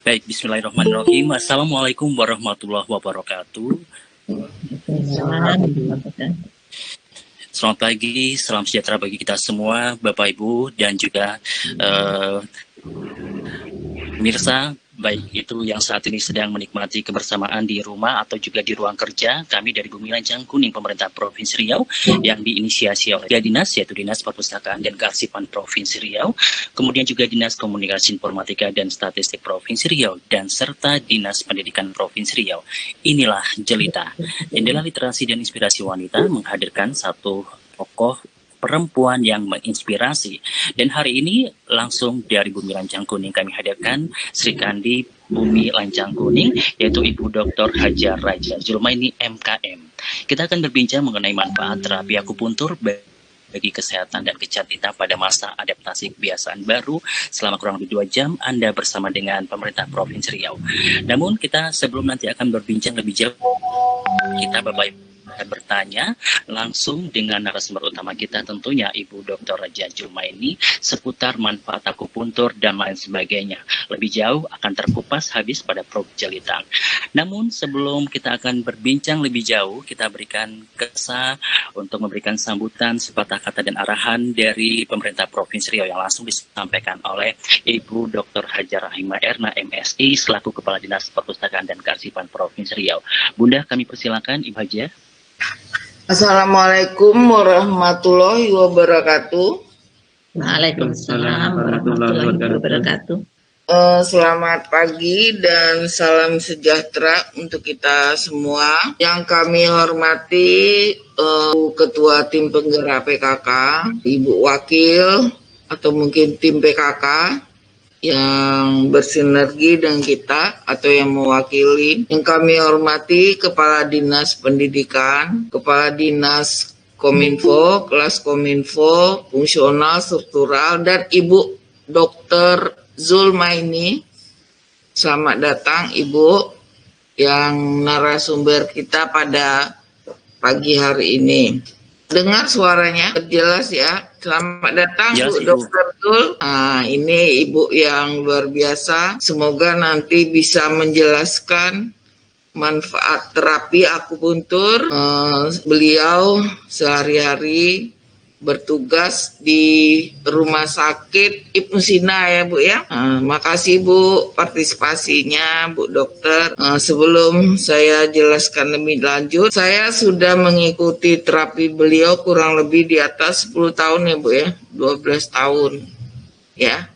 Baik, bismillahirrahmanirrahim. Assalamualaikum warahmatullahi wabarakatuh. Selamat pagi, salam sejahtera bagi kita semua, Bapak Ibu, dan juga pemirsa, baik itu yang saat ini sedang menikmati kebersamaan di rumah atau juga di ruang kerja. Kami dari Bumi Lancang Kuning, Pemerintah Provinsi Riau, yang diinisiasi oleh Dinas, yaitu Dinas Perpustakaan dan Kearsipan Provinsi Riau, kemudian juga Dinas Komunikasi Informatika dan Statistik Provinsi Riau, dan serta Dinas Pendidikan Provinsi Riau. Inilah Jelita, Jendela Literasi dan Inspirasi Wanita, menghadirkan satu tokoh perempuan yang menginspirasi. Dan hari ini langsung dari Bumi Lancang Kuning kami hadirkan Sri Kandi Bumi Lancang Kuning, yaitu Ibu Dr. Hajar Raja Julmaini MKM. Kita akan berbincang mengenai manfaat terapi akupuntur bagi kesehatan dan kecantikan pada masa adaptasi kebiasaan baru. Selama kurang lebih 2 jam Anda bersama dengan pemerintah Provinsi Riau. Namun kita sebelum nanti akan berbincang lebih jauh, kita Bapak Ibu bertanya langsung dengan narasumber utama kita, tentunya Ibu Dr. Raja Julmaini, seputar manfaat akupuntur dan lain sebagainya. Lebih jauh akan terkupas habis pada Prof. Jelita. Namun sebelum kita akan berbincang lebih jauh, kita berikan kesan untuk memberikan sambutan sepatah kata dan arahan dari pemerintah Provinsi Riau yang langsung disampaikan oleh Ibu Dr. Hajar Rahimah Erna MSI selaku Kepala Dinas Perpustakaan dan Kearsipan Provinsi Riau. Bunda, kami persilakan Ibu Hajar. Assalamualaikum warahmatullahi wabarakatuh. Waalaikumsalam warahmatullahi wabarakatuh. Selamat pagi dan salam sejahtera untuk kita semua. Yang kami hormati Ketua Tim Penggerak PKK, Ibu Wakil atau mungkin tim PKK yang bersinergi dengan kita atau yang mewakili. Yang kami hormati Kepala Dinas Pendidikan, Kepala Dinas Kominfo, Kelas Kominfo, Fungsional, Struktural, dan Ibu Dr. Julmaini. Selamat datang Ibu yang narasumber kita pada pagi hari ini. Dengar suaranya jelas ya. Selamat datang Bu Dr. Zul. Ini Ibu yang luar biasa. Semoga nanti bisa menjelaskan manfaat terapi akupuntur. Beliau sehari-hari bertugas di Rumah Sakit Ibnu Sina ya Bu ya. Makasih Bu partisipasinya Bu Dokter. Sebelum saya jelaskan lebih lanjut, saya sudah mengikuti terapi beliau kurang lebih di atas 10 tahun ya Bu ya, 12 tahun ya.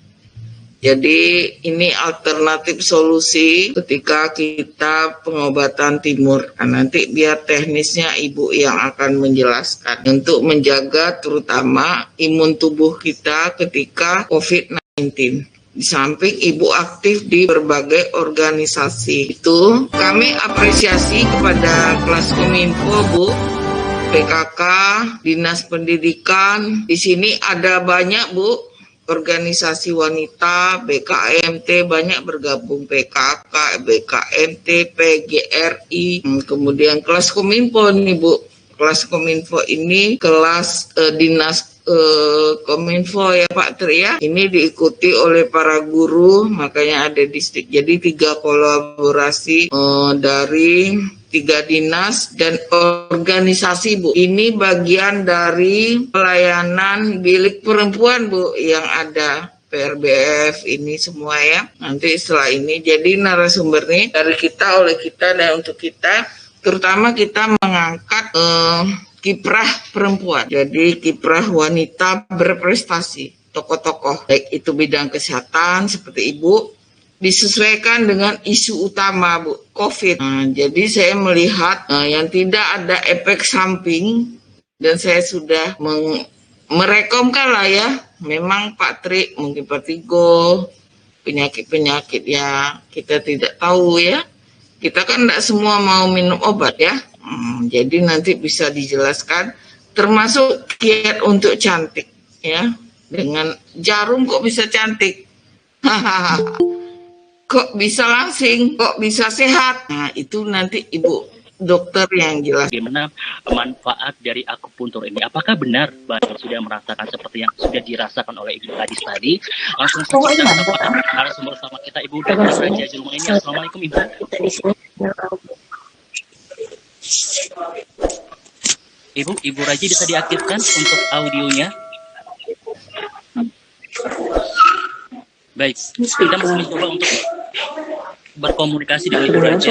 Jadi ini alternatif solusi ketika kita pengobatan timur. Nanti biar teknisnya Ibu yang akan menjelaskan. Untuk menjaga terutama imun tubuh kita ketika COVID-19. Di samping Ibu aktif di berbagai organisasi. Itu kami apresiasi kepada Kelas Kominfo Bu, PKK, Dinas Pendidikan. Di sini ada banyak Bu. Organisasi wanita, BKMT, banyak bergabung PKK, BKMT, PGRI, kemudian Kelas Kominfo nih Bu. Kelas Kominfo ini kelas Dinas Kominfo ya Pak Tri ya. Ini diikuti oleh para guru, makanya ada distrik. Jadi 3 kolaborasi dari 3 dinas dan organisasi Bu. Ini bagian dari pelayanan bilik perempuan Bu yang ada PRBF ini semua ya. Nanti setelah ini jadi narasumber nih dari kita, oleh kita, dan untuk kita. Terutama kita mengangkat kiprah perempuan. Jadi kiprah wanita berprestasi. Tokoh-tokoh baik itu bidang kesehatan seperti Ibu, disesuaikan dengan isu utama Bu, COVID. Jadi saya melihat yang tidak ada efek samping, dan saya sudah merekomkan lah ya. Memang Pak Tri mungkin vertigo, penyakit-penyakit yang kita tidak tahu ya. Kita kan tidak semua mau minum obat ya. Jadi nanti bisa dijelaskan, termasuk kiat untuk cantik ya. Dengan jarum kok bisa cantik. Kok bisa langsing, kok bisa sehat. Nah itu nanti Ibu dokter yang jelas. Bagaimana manfaat dari akupuntur ini? Apakah benar Bapak sudah merasakan seperti yang sudah dirasakan oleh Ibu Gadis tadi? Langsung saja kita kepada narasumber sama kita, Ibu Dr. Raja Zulma ini. Assalamualaikum Ibu. Ibu Raja bisa diaktifkan untuk audionya. Baik, kita masih mencoba untuk berkomunikasi dengan Ibu Raja.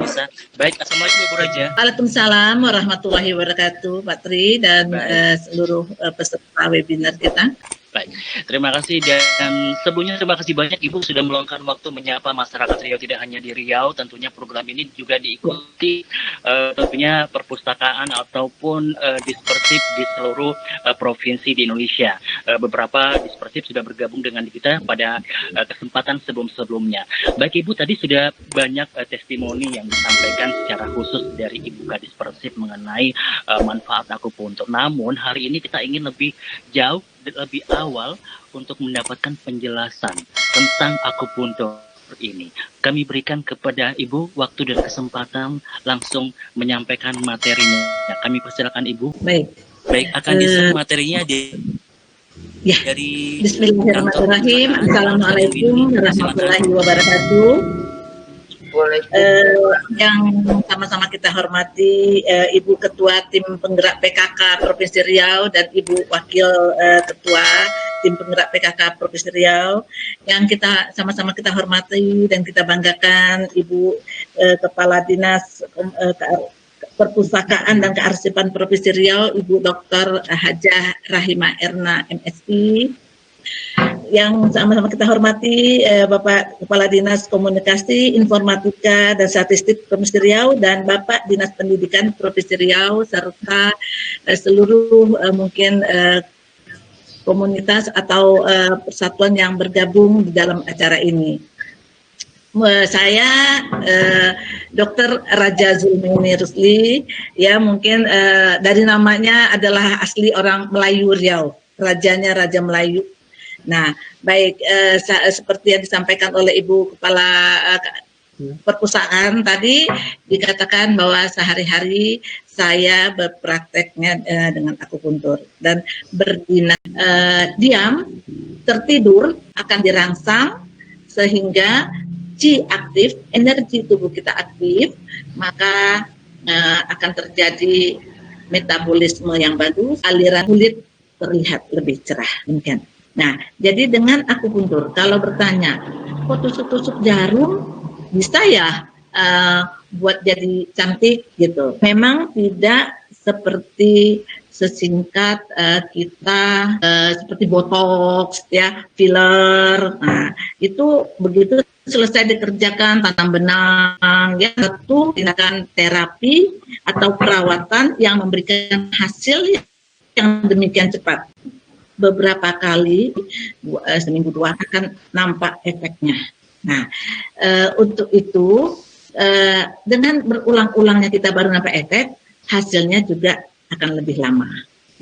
Bisa. Baik, assalamualaikum Ibu Raja. Waalaikumsalam warahmatullahi wabarakatuh, Pak Tri dan seluruh peserta webinar kita. Baik, terima kasih dan sebelumnya terima kasih banyak Ibu sudah meluangkan waktu menyapa masyarakat Riau, tidak hanya di Riau. Tentunya program ini juga diikuti tentunya perpustakaan ataupun dispersif di seluruh provinsi di Indonesia. Beberapa dispersif sudah bergabung dengan kita pada kesempatan sebelum-sebelumnya. Baik Ibu, tadi sudah banyak testimoni yang disampaikan secara khusus dari Ibu Gadis Persib mengenai manfaat akupuntur. Namun hari ini kita ingin lebih jauh, lebih awal untuk mendapatkan penjelasan tentang akupuntur ini. Kami berikan kepada Ibu waktu dan kesempatan langsung menyampaikan materinya. Kami persilakan Ibu. Baik, akan di-share materinya dari Bismillahirrahmanirrahim. Assalamualaikum warahmatullahi wabarakatuh. Yang sama-sama kita hormati Ibu Ketua Tim Penggerak PKK Provinsi Riau dan Ibu Wakil Ketua Tim Penggerak PKK Provinsi Riau, yang kita sama-sama kita hormati dan kita banggakan Ibu Kepala Dinas Perpustakaan dan Kearsipan Provinsi Riau, Ibu Dr. Hajah Rahimah Erna MSI, yang sama-sama kita hormati Bapak Kepala Dinas Komunikasi, Informatika, dan Statistik Provinsi Riau, dan Bapak Dinas Pendidikan Provinsi Riau, serta seluruh mungkin komunitas atau persatuan yang bergabung di dalam acara ini. Saya Dr. Raja Zulmi Rusli, ya mungkin dari namanya adalah asli orang Melayu Riau, rajanya Raja Melayu. Nah, baik, seperti yang disampaikan oleh Ibu Kepala Perpustakaan tadi, dikatakan bahwa sehari-hari saya berprakteknya dengan akupuntur dan berdinas diam, tertidur akan dirangsang sehingga Qi aktif, energi tubuh kita aktif, maka akan terjadi metabolisme yang bagus, aliran kulit terlihat lebih cerah, demikian. Nah, jadi dengan akupuntur, kalau bertanya, kok tusuk-tusuk jarum bisa ya buat jadi cantik gitu? Memang tidak seperti sesingkat kita seperti botox, ya, filler. Nah, itu begitu selesai dikerjakan tanam benang, ya, satu tindakan terapi atau perawatan yang memberikan hasil yang demikian cepat. Beberapa kali, seminggu dua akan nampak efeknya. Nah, untuk itu dengan berulang-ulangnya kita baru nampak efek, hasilnya juga akan lebih lama.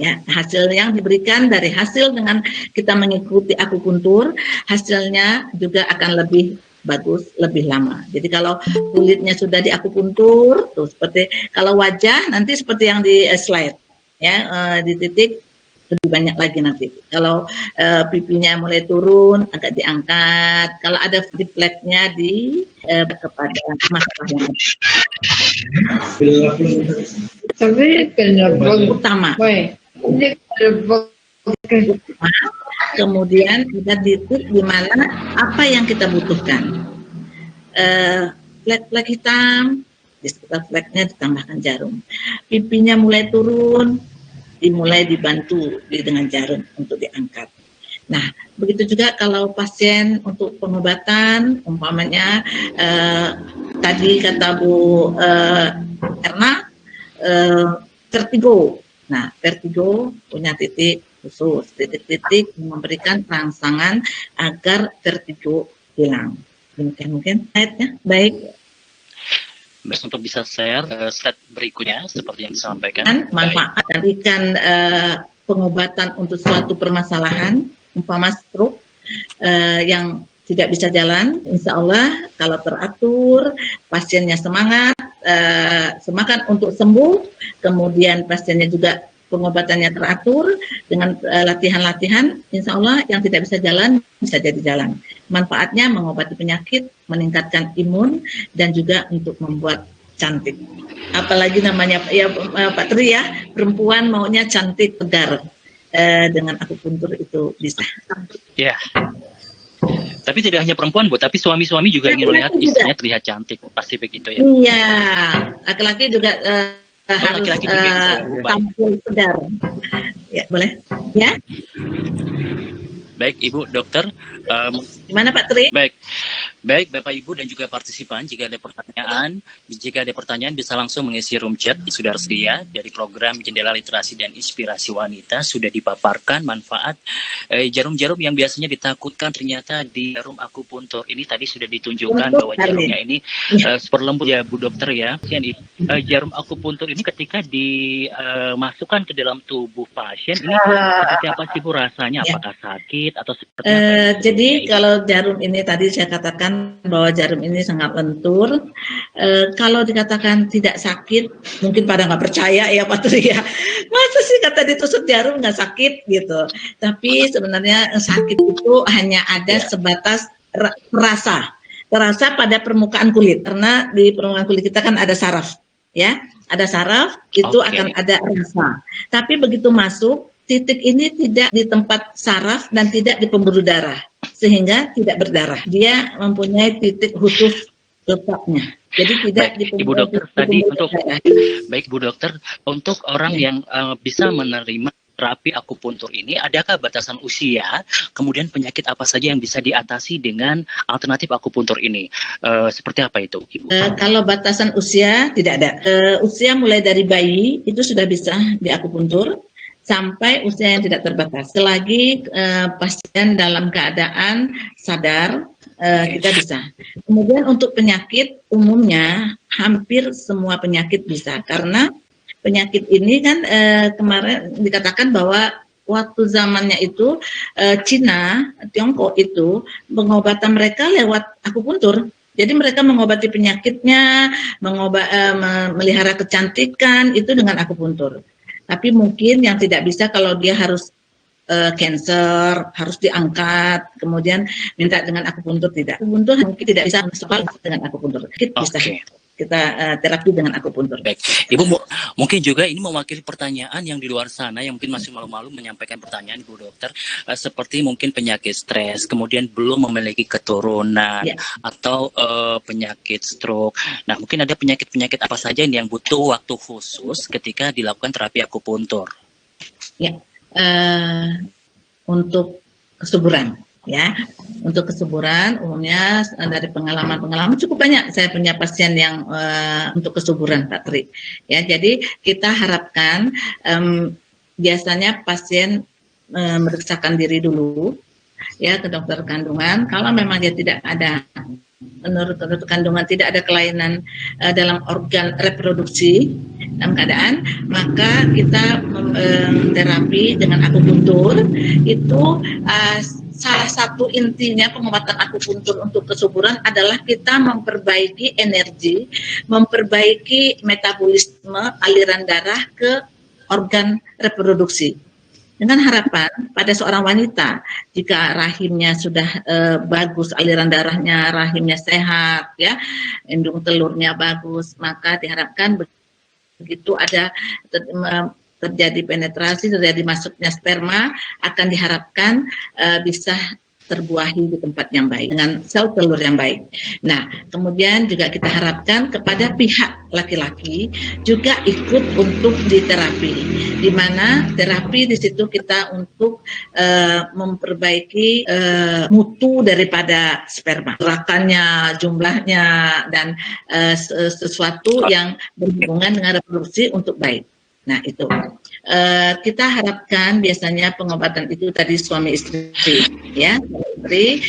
Ya, hasil yang diberikan dari hasil dengan kita mengikuti akupuntur, hasilnya juga akan lebih bagus, lebih lama. Jadi kalau kulitnya sudah di akupuntur, tuh seperti kalau wajah nanti seperti yang di slide, ya, di titik lebih banyak lagi nanti. Kalau pipinya mulai turun, agak diangkat. Kalau ada fleknya di kepada masalah yang utama. Kemudian kita titik di mana apa yang kita butuhkan. Flek-flek hitam, di sekitar fleknya ditambahkan jarum. Pipinya mulai turun, dimulai dibantu dengan jarum untuk diangkat. Nah, begitu juga kalau pasien untuk pengobatan, umpamanya tadi kata Bu Erna, vertigo. Nah, vertigo punya titik khusus, titik-titik memberikan rangsangan agar vertigo hilang. Demikian mungkin slide-nya. Baik. Untuk bisa share slide berikutnya seperti yang disampaikan. Manfaat berikan pengobatan untuk suatu permasalahan, umpama stroke yang tidak bisa jalan, insya Allah kalau teratur, pasiennya semangat, semakan untuk sembuh, kemudian pasiennya juga pengobatannya teratur dengan latihan-latihan, insya Allah yang tidak bisa jalan bisa jadi jalan. Manfaatnya mengobati penyakit, meningkatkan imun, dan juga untuk membuat cantik. Apalagi namanya ya Pak Tri ya, perempuan maunya cantik, tegar, dengan akupuntur itu bisa. Ya. Tapi tidak hanya perempuan, Bu, tapi suami-suami juga ingin melihat istrinya terlihat cantik, pasti begitu ya? Iya, laki-laki juga harus laki-laki juga bisa, tampil segar. Ya, boleh? Ya. Baik, Ibu Dokter. Gimana Pak Tri? Baik, Bapak Ibu dan juga partisipan, jika ada pertanyaan bisa langsung mengisi room chat. Sudah sedia dari program Jendela Literasi dan Inspirasi Wanita sudah dipaparkan manfaat jarum-jarum yang biasanya ditakutkan, ternyata di jarum akupuntur ini tadi sudah ditunjukkan bahwa jarumnya ini super lembut ya Bu Dokter ya. Jarum akupuntur ini ketika dimasukkan ke dalam tubuh pasien ini seperti apa sih Bu rasanya? Apakah sakit atau seperti apa? Jadi kalau jarum ini tadi saya katakan bahwa jarum ini sangat lentur. Kalau dikatakan tidak sakit, mungkin pada nggak percaya ya Pak Tri ya. Masa sih kata ditusuk jarum nggak sakit gitu. Tapi sebenarnya sakit itu hanya ada sebatas terasa pada permukaan kulit. Karena di permukaan kulit kita kan ada saraf, ya. Ada saraf itu akan ada rasa. Tapi begitu masuk, titik ini tidak di tempat saraf dan tidak di pembuluh darah, sehingga tidak berdarah. Dia mempunyai titik khusus letaknya. Jadi tidak di Ibu Dokter tadi untuk Bu Dokter, untuk orang yang bisa menerima terapi akupuntur ini, adakah batasan usia? Kemudian penyakit apa saja yang bisa diatasi dengan alternatif akupuntur ini? Seperti apa itu, Ibu? Kalau batasan usia tidak ada. Usia mulai dari bayi itu sudah bisa diakupuntur, sampai usia yang tidak terbatas. Selagi pasien dalam keadaan sadar, kita bisa. Kemudian untuk penyakit, umumnya hampir semua penyakit bisa. Karena penyakit ini kan kemarin dikatakan bahwa waktu zamannya itu Cina, Tiongkok itu pengobatan mereka lewat akupuntur. Jadi mereka mengobati penyakitnya, melihara kecantikan itu dengan akupuntur. Tapi mungkin yang tidak bisa kalau dia harus cancer, harus diangkat, kemudian minta dengan akupuntur tidak. Akupuntur mungkin tidak bisa sekali dengan akupuntur. Bisa kita terapi dengan akupuntur. Baik, Ibu mungkin juga ini mewakili pertanyaan yang di luar sana yang mungkin masih malu-malu menyampaikan pertanyaan Ibu Dokter, seperti mungkin penyakit stres, kemudian belum memiliki keturunan atau penyakit stroke. Nah, mungkin ada penyakit-penyakit apa saja yang butuh waktu khusus ketika dilakukan terapi akupuntur? Ya, untuk kesuburan. Ya, untuk kesuburan umumnya dari pengalaman cukup banyak. Saya punya pasien yang untuk kesuburan, Pak Tri. Ya, jadi kita harapkan biasanya pasien memeriksakan diri dulu, ya, ke dokter kandungan. Kalau memang dia tidak ada, menurut dokter kandungan tidak ada kelainan dalam organ reproduksi dalam keadaan, maka kita terapi dengan akupuntur itu salah satu intinya pengobatan akupuntur untuk kesuburan adalah kita memperbaiki energi, memperbaiki metabolisme aliran darah ke organ reproduksi. Dengan harapan pada seorang wanita, jika rahimnya sudah bagus, aliran darahnya, rahimnya sehat, ya, indung telurnya bagus, maka diharapkan begitu ada terjadi penetrasi, terjadi masuknya sperma, akan diharapkan bisa terbuahi di tempat yang baik dengan sel telur yang baik. Nah, kemudian juga kita harapkan kepada pihak laki-laki juga ikut untuk diterapi, di mana terapi di situ kita untuk memperbaiki mutu daripada sperma, gerakannya, jumlahnya, dan sesuatu yang berhubungan dengan reproduksi untuk baik. Nah, itu kita harapkan biasanya pengobatan itu tadi suami istri, ya, istri,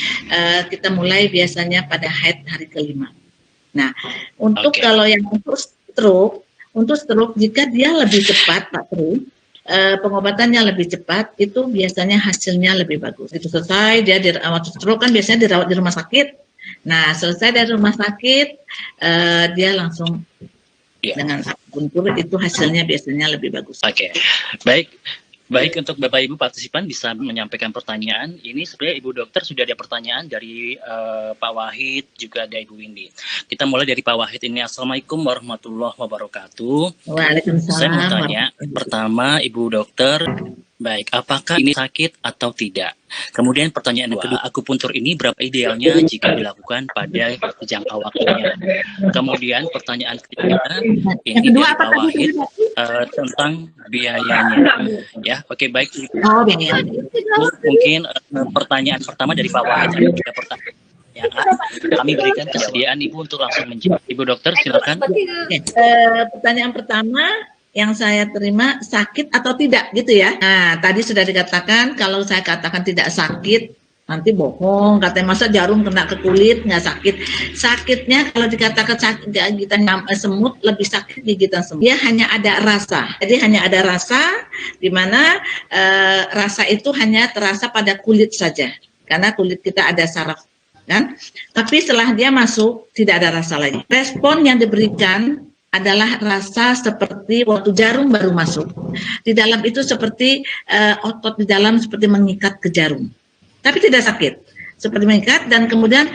kita mulai biasanya pada haid hari kelima. Nah, untuk kalau yang untuk stroke jika dia lebih cepat, Pak Tri, pengobatannya lebih cepat, itu biasanya hasilnya lebih bagus. Itu selesai dia waktu stroke kan biasanya dirawat di rumah sakit. Nah, selesai dari rumah sakit, dia langsung Ya. dengan akupuntur itu hasilnya biasanya lebih bagus. Oke, baik. Baik, untuk Bapak Ibu partisipan bisa menyampaikan pertanyaan. Ini sebenarnya Ibu Dokter sudah ada pertanyaan dari Pak Wahid, juga ada Ibu Windy. Kita mulai dari Pak Wahid ini. Assalamualaikum warahmatullahi wabarakatuh. Waalaikumsalam. Saya mau tanya, pertama Ibu Dokter, baik, apakah ini sakit atau tidak? Kemudian pertanyaan yang kedua, akupuntur ini berapa idealnya jika dilakukan pada jangka waktunya? Kemudian pertanyaan ketiga, ini kedua dari Pak Wahid tentang biayanya. Ya, oke, baik. Oh, biaya. Mungkin pertanyaan pertama dari Pak Wahid, ada 3 pertanyaan. Kami berikan kesediaan Ibu untuk langsung menjawab. Ibu Dokter, silakan. Pertanyaan pertama yang saya terima, sakit atau tidak gitu ya. Nah, tadi sudah dikatakan kalau saya katakan tidak sakit, nanti bohong, katanya masa jarum kena ke kulit nggak sakit. Sakitnya kalau dikatakan sakit gigitan semut, lebih sakit gigitan semut. Dia hanya ada rasa. Jadi hanya ada rasa, di mana rasa itu hanya terasa pada kulit saja. Karena kulit kita ada saraf, kan? Tapi setelah dia masuk, tidak ada rasa lagi. Respon yang diberikan adalah rasa seperti waktu jarum baru masuk. Di dalam itu seperti otot di dalam seperti mengikat ke jarum. Tapi tidak sakit. Seperti mengikat, dan kemudian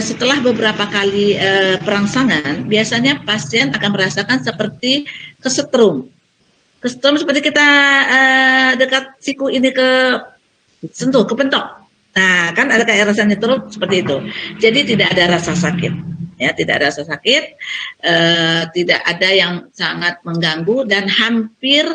setelah beberapa kali perangsangan, biasanya pasien akan merasakan seperti kesetrum. Kesetrum seperti kita dekat siku ini ke sentuh, kepentok. Nah, kan ada kayak rasanya terus seperti itu. Jadi tidak ada rasa sakit. Ya, tidak ada rasa sakit, tidak ada yang sangat mengganggu, dan hampir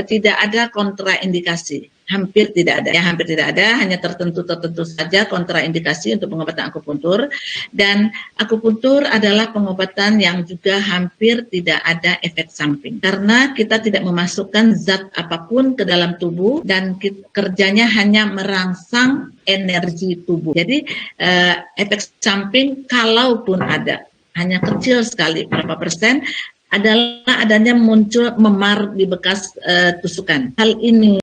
tidak ada kontraindikasi. Hampir tidak ada, ya hampir tidak ada, hanya tertentu saja kontraindikasi untuk pengobatan akupuntur. Dan akupuntur adalah pengobatan yang juga hampir tidak ada efek samping, karena kita tidak memasukkan zat apapun ke dalam tubuh, dan kerjanya hanya merangsang energi tubuh. Jadi efek samping kalaupun ada, hanya kecil sekali, berapa persen, adalah adanya muncul memar di bekas tusukan. Hal ini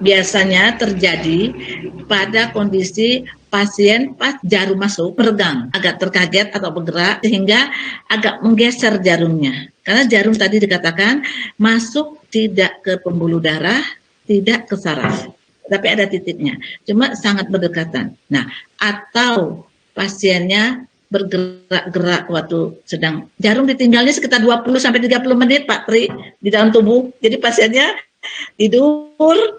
biasanya terjadi pada kondisi pasien pas jarum masuk meregang, agak terkaget atau bergerak sehingga agak menggeser jarumnya. Karena jarum tadi dikatakan masuk tidak ke pembuluh darah, tidak ke saraf, tapi ada titiknya, cuma sangat berdekatan. Nah, atau pasiennya bergerak-gerak waktu sedang jarum ditinggalnya sekitar 20-30 menit Pak Tri di dalam tubuh. Jadi pasiennya tidur,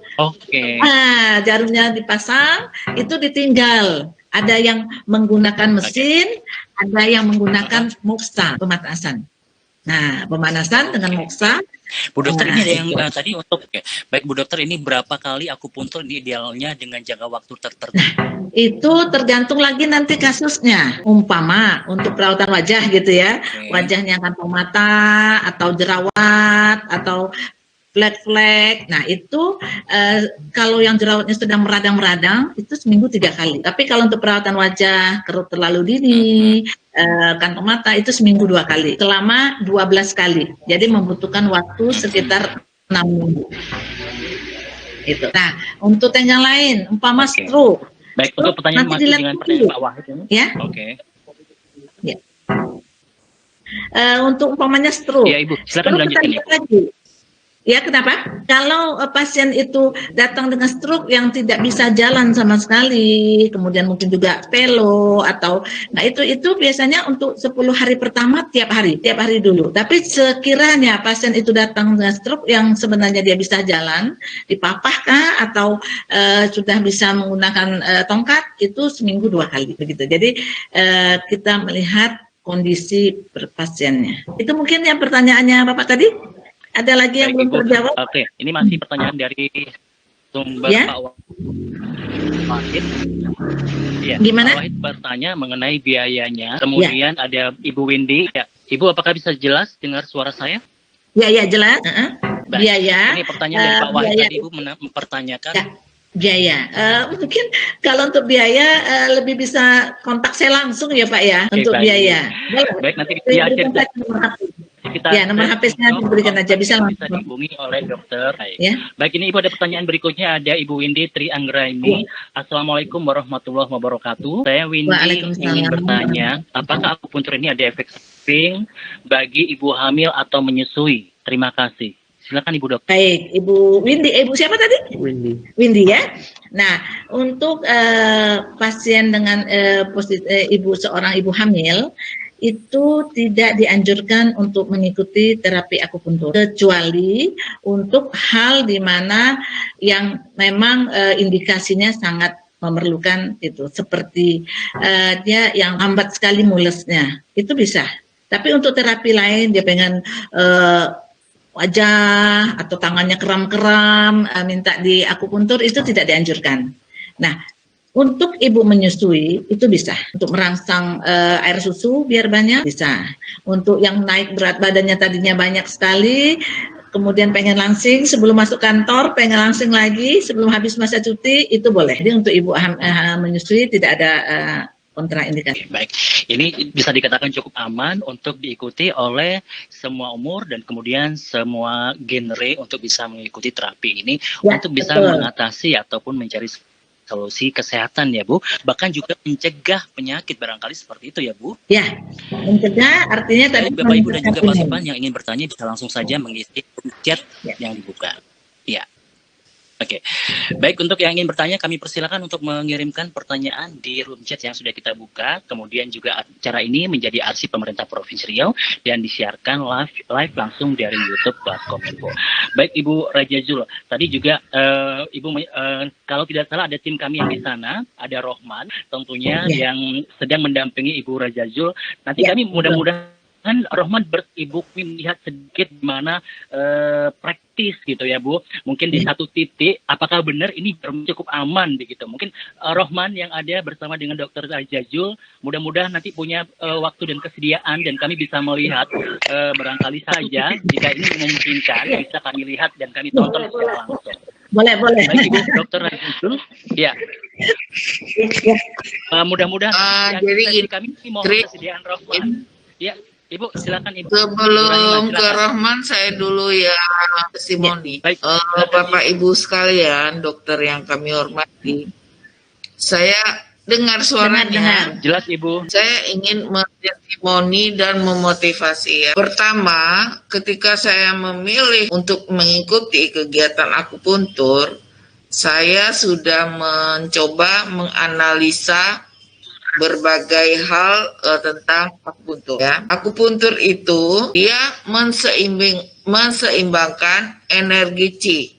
jarumnya dipasang, itu ditinggal. Ada yang menggunakan mesin, ada yang menggunakan moksa, pemanasan. Nah, pemanasan dengan moksa. Bu Dokter, ini ada yang tadi untuk baik Bu Dokter, ini berapa kali akupuntur ini idealnya dengan jangka waktu tertentu? Itu tergantung lagi nanti kasusnya. Umpama untuk perawatan wajah gitu ya, wajahnya kantong mata atau jerawat atau flek-flek. Nah itu kalau yang jerawatnya sedang meradang-meradang itu seminggu 3 kali. Tapi kalau untuk perawatan wajah kerut terlalu dini, kantong mata itu seminggu 2 kali. Selama 12 kali. Jadi membutuhkan waktu sekitar 6 minggu. Itu. Nah untuk yang lain, umpama stroke. Baik, untuk pertanyaan masih dengan pertanyaan Pak Wahid ini. Ya. Ya. Untuk umpamanya stroke. Ya Ibu, silakan lanjutkan Ibu. Ya, kenapa? Kalau pasien itu datang dengan stroke yang tidak bisa jalan sama sekali, kemudian mungkin juga pelo atau, nah itu biasanya untuk 10 hari pertama tiap hari dulu. Tapi sekiranya pasien itu datang dengan stroke yang sebenarnya dia bisa jalan, dipapahkah atau sudah bisa menggunakan tongkat, itu seminggu 2 kali begitu. Jadi kita melihat kondisi pasiennya. Itu mungkin yang pertanyaannya Bapak tadi. Ada lagi yang belum terjawab? Oke, ini masih pertanyaan dari sumber Pak Wahid. Ya, gimana? Pak Wahid bertanya mengenai biayanya. Kemudian ada Ibu Windy. Ya, Ibu apakah bisa jelas dengar suara saya? Ya jelas. Biaya. Ini pertanyaan dari Pak Wahid tadi, Ibu mempertanyakan. Ya. Biaya, mungkin kalau untuk biaya lebih bisa kontak saya langsung ya Pak ya, untuk biaya. Baik, nanti di akhir kita Ya, nomor HP-nya diberikan aja, bisa bisa langsung. dihubungi oleh dokter. Baik. Ya. Baik, ini Ibu ada pertanyaan berikutnya, ada Ibu Windy Tri Anggraini. Assalamualaikum warahmatullahi wabarakatuh. Saya Windy Waalaikumsalam. ingin bertanya, apakah akupuntur ini ada efek samping bagi ibu hamil atau menyusui? Terima kasih. Silakan Ibu Dokter. Baik, Ibu Windy. Ibu siapa tadi? Windy ya. Nah, untuk pasien dengan seorang ibu hamil itu tidak dianjurkan untuk mengikuti terapi akupuntur kecuali untuk hal di mana yang memang indikasinya sangat memerlukan itu, seperti dia yang lambat sekali mulesnya, itu bisa. Tapi untuk terapi lain dia pengen wajah atau tangannya kram-kram minta di akupuntur, itu tidak dianjurkan. Nah, untuk ibu menyusui itu bisa, untuk merangsang air susu biar banyak bisa. Untuk yang naik berat badannya tadinya banyak sekali, kemudian pengen langsing sebelum masuk kantor, pengen langsing lagi sebelum habis masa cuti, itu boleh. Jadi untuk ibu menyusui tidak ada kontraindikasi. Baik, ini bisa dikatakan cukup aman untuk diikuti oleh semua umur dan kemudian semua genre untuk bisa mengikuti terapi ini, Ya, untuk bisa betul. mengatasi ataupun mencari solusi kesehatan ya Bu, bahkan juga mencegah penyakit barangkali seperti itu ya Bu. Ya, mencegah artinya tadi Bapak Ibu dan juga Pak ini. Sopan yang ingin bertanya bisa langsung saja mengisi chat Ya. yang dibuka. Ya. Oke, baik, untuk yang ingin bertanya kami persilakan untuk mengirimkan pertanyaan di room chat yang sudah kita buka. Kemudian juga acara ini menjadi arsip pemerintah Provinsi Riau dan disiarkan live langsung dari YouTube Kominfo. Baik Ibu Raja Zul, tadi juga Ibu kalau tidak salah ada tim kami yang di sana, ada Rohman tentunya yang sedang mendampingi Ibu Raja Zul. Nanti kami mudah-mudahan Rohman Ibu melihat sedikit mana praktis gitu ya Bu, mungkin di satu titik apakah benar ini cukup aman begitu. Mungkin Rohman yang ada bersama dengan Dokter Jazul mudah-mudahan nanti punya waktu dan kesediaan dan kami bisa melihat barangkali saja jika ini memungkinkan bisa kami lihat dan kami tonton secara langsung. Boleh. Baik Ibu Dokter Jazul, ya. Mudah-mudahan jadi kami mohon kesediaan Rohman. Ya. Ibu, silakan Ibu. Sebelum ke Rohman, saya dulu ya testimoni. Baik. Bapak Ibu sekalian, dokter yang kami hormati, saya dengar suaranya. Dengar. Jelas Ibu. Saya ingin mentestimoni dan memotivasi ya. Pertama, ketika saya memilih untuk mengikuti kegiatan akupuntur, saya sudah mencoba menganalisa berbagai hal tentang akupuntur ya. Akupuntur itu dia menseimbangkan energi Qi,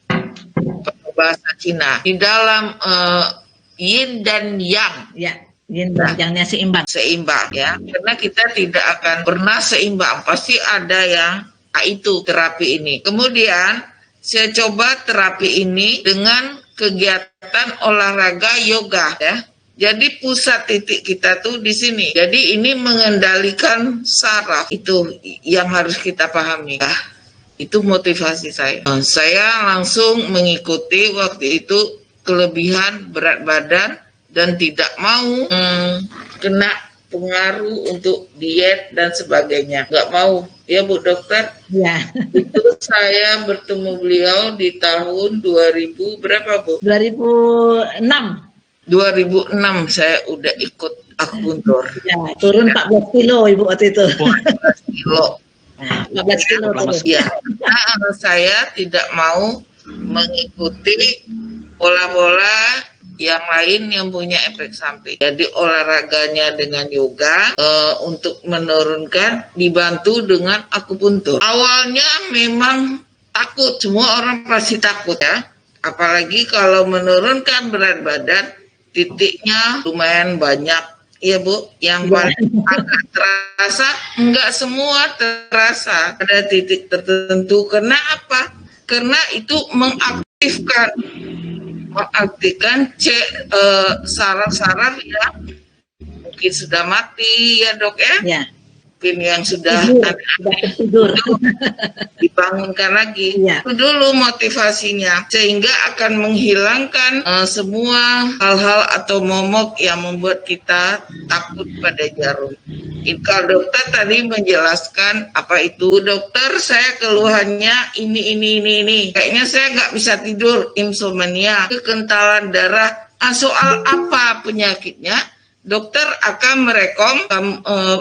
bahasa Cina, di dalam yin dan yang. Ya, yin dan yangnya Seimbang ya. Karena kita tidak akan pernah seimbang, pasti ada yang itu terapi ini. Kemudian saya coba terapi ini dengan kegiatan olahraga yoga ya. Jadi pusat titik kita tuh di sini. Jadi ini mengendalikan saraf, itu yang harus kita pahami ya. Itu motivasi saya. Saya langsung mengikuti waktu itu kelebihan berat badan dan tidak mau kena pengaruh untuk diet dan sebagainya. Nggak mau. Ya Bu Dokter? Ya. Itu saya bertemu beliau di tahun 2000 berapa Bu? 2006. 2006 saya udah ikut akupuntur. Ya, turun 14 kilo Ibu waktu itu. 14 kilo. 14 kilo turun. Ya, nah, saya tidak mau mengikuti pola-pola yang lain yang punya efek samping. Jadi olahraganya dengan yoga untuk menurunkan dibantu dengan akupuntur. Awalnya memang takut, semua orang pasti takut ya. Apalagi kalau menurunkan berat badan, titiknya lumayan banyak ya Bu, yang paling agak terasa, enggak semua terasa pada titik tertentu. Karena apa? Karena itu mengaktifkan saraf-saraf yang mungkin sudah mati ya Dok ya. Ya. mungkin yang sudah tidur dibangunkan lagi. Iya. Itu dulu motivasinya, sehingga akan menghilangkan semua hal-hal atau momok yang membuat kita takut pada jarum. Kalau dokter tadi menjelaskan apa itu, dokter saya keluhannya ini. Kayaknya saya nggak bisa tidur, insomnia, kekentalan darah. Soal apa penyakitnya? Dokter akan merekom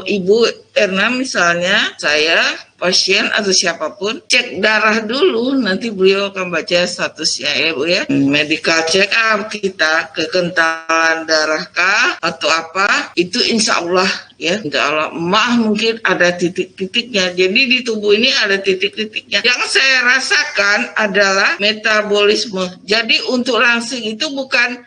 Ibu Erna misalnya, saya pasien atau siapapun, cek darah dulu, nanti beliau akan baca statusnya ya Bu ya. Medical check up kita, kekentalan darah kah atau apa, itu insya Allah ya, insya Allah mungkin ada titik-titiknya. Jadi di tubuh ini ada titik-titiknya. Yang saya rasakan adalah metabolisme. Jadi untuk langsing itu bukan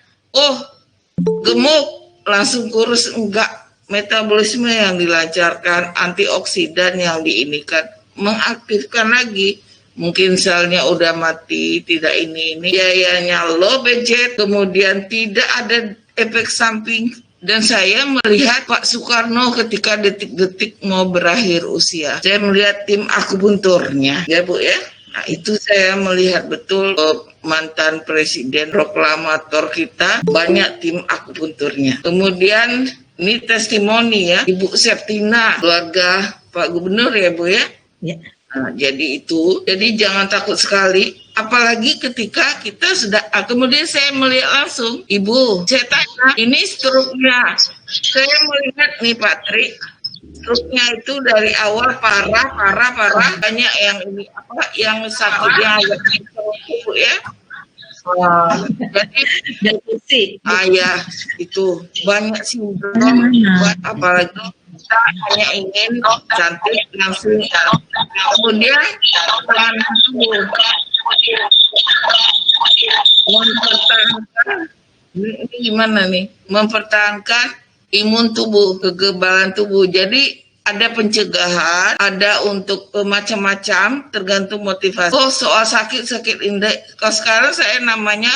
gemuk langsung kurus, enggak. Metabolisme yang dilancarkan, antioksidan yang diinikan, mengaktifkan lagi. Mungkin selnya udah mati, tidak ini biayanya low budget, kemudian tidak ada efek samping. Dan saya melihat Pak Soekarno ketika detik-detik mau berakhir usia, saya melihat tim akupunturnya ya Bu ya. Nah itu saya melihat betul mantan presiden proklamator kita banyak tim akupunturnya. Kemudian ini testimoni ya, Ibu Septina, keluarga Pak Gubernur ya Bu ya. Ya. Nah, jadi jangan takut sekali, apalagi ketika kita sudah, kemudian saya melihat langsung, Ibu, saya tanya, ini struknya, saya melihat nih Pak Tri, struknya itu dari awal parah, banyak yang ini yang sakitnya agak gitu ya. Jadi ya itu banyak sindrom, apalagi kita hanya ingin cantik langsung. Kemudian mempertahankan ini gimana nih? Mempertahankan imun tubuh, kekebalan tubuh. Jadi ada pencegahan, ada untuk macam-macam tergantung motivasi. Soal sakit ini, kalau sekarang saya namanya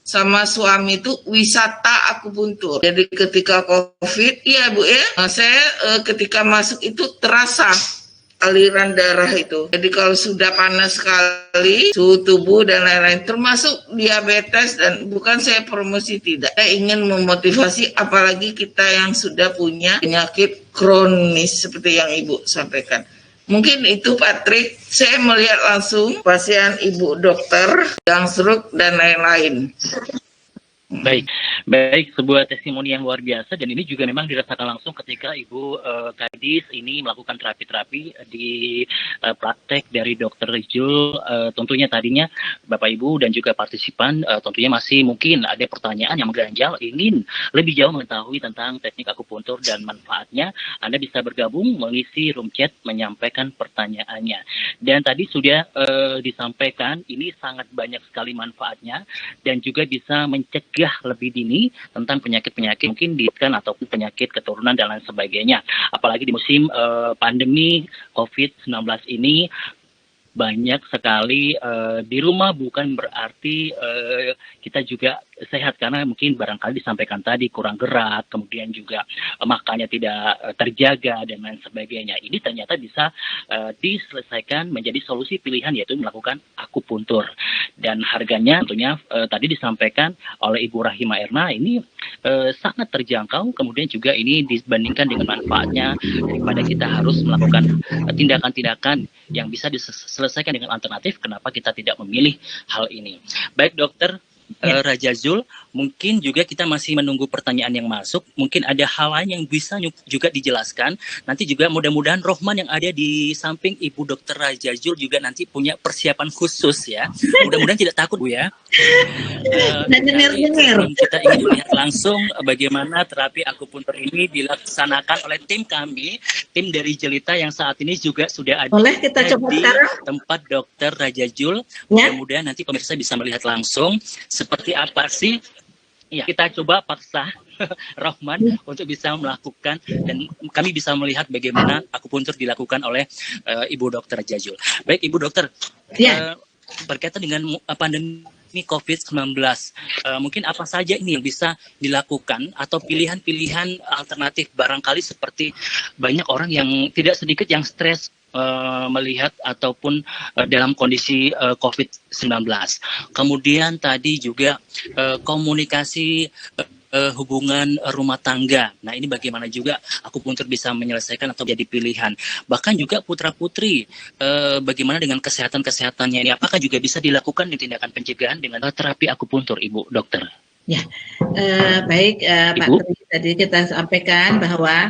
sama suami itu wisata akupuntur. Jadi ketika COVID, iya Bu ya, saya ketika masuk itu terasa aliran darah itu. Jadi kalau sudah panas sekali, suhu tubuh dan lain-lain, termasuk diabetes, dan bukan saya promosi, tidak. Saya ingin memotivasi, apalagi kita yang sudah punya penyakit kronis seperti yang Ibu sampaikan. Mungkin itu Patrick, saya melihat langsung pasien Ibu dokter yang stroke dan lain-lain. Baik, sebuah testimoni yang luar biasa, dan ini juga memang dirasakan langsung ketika Ibu Kadis ini melakukan terapi-terapi di praktek dari Dr. Rizul. Tentunya tadinya Bapak Ibu dan juga partisipan tentunya masih mungkin ada pertanyaan yang mengganjal, ingin lebih jauh mengetahui tentang teknik akupuntur dan manfaatnya. Anda bisa bergabung mengisi room chat, menyampaikan pertanyaannya. Dan tadi sudah disampaikan, ini sangat banyak sekali manfaatnya dan juga bisa mencegah lebih dini tentang penyakit-penyakit mungkin dikan ataupun penyakit keturunan dan lain sebagainya. Apalagi di musim pandemi COVID-19 ini, banyak sekali di rumah bukan berarti kita juga sehat, karena mungkin barangkali disampaikan tadi kurang gerak, kemudian juga makannya tidak terjaga dan lain sebagainya. Ini ternyata bisa diselesaikan menjadi solusi pilihan, yaitu melakukan akupuntur. Dan harganya tentunya tadi disampaikan oleh Ibu Rahima Erna ini sangat terjangkau, kemudian juga ini dibandingkan dengan manfaatnya daripada kita harus melakukan tindakan-tindakan yang bisa diselesaikan dengan alternatif. Kenapa kita tidak memilih hal ini? Baik dokter Raja Zul, mungkin juga kita masih menunggu pertanyaan yang masuk. Mungkin ada hal lain yang bisa juga dijelaskan. Nanti juga mudah-mudahan Rohman yang ada di samping Ibu Dokter Raja Zul juga nanti punya persiapan khusus ya. Mudah-mudahan tidak takut Bu ya. Kita ingin melihat langsung bagaimana terapi akupuntur ini dilaksanakan oleh tim kami, tim dari Jelita yang saat ini juga sudah ada. Boleh kita coba di sekarang? Tempat Dokter Raja Zul. Ya. Mudah-mudahan nanti pemirsa bisa melihat langsung seperti apa sih. Ya, kita coba paksa Rohman untuk bisa melakukan, dan kami bisa melihat bagaimana akupuntur dilakukan oleh Ibu Dokter Raja Zul. Baik Ibu Dokter, ya. berkaitan dengan pandemi ini COVID-19. Mungkin apa saja ini yang bisa dilakukan atau pilihan-pilihan alternatif, barangkali seperti banyak orang yang tidak sedikit yang stres melihat ataupun dalam kondisi COVID-19. Kemudian tadi juga komunikasi hubungan rumah tangga. Nah, ini bagaimana juga akupuntur bisa menyelesaikan atau jadi pilihan. Bahkan juga putra-putri, bagaimana dengan kesehatan-kesehatannya ini? Apakah juga bisa dilakukan di tindakan pencegahan dengan terapi akupuntur, Ibu Dokter? Ya, baik Pak Tri, tadi kita sampaikan bahwa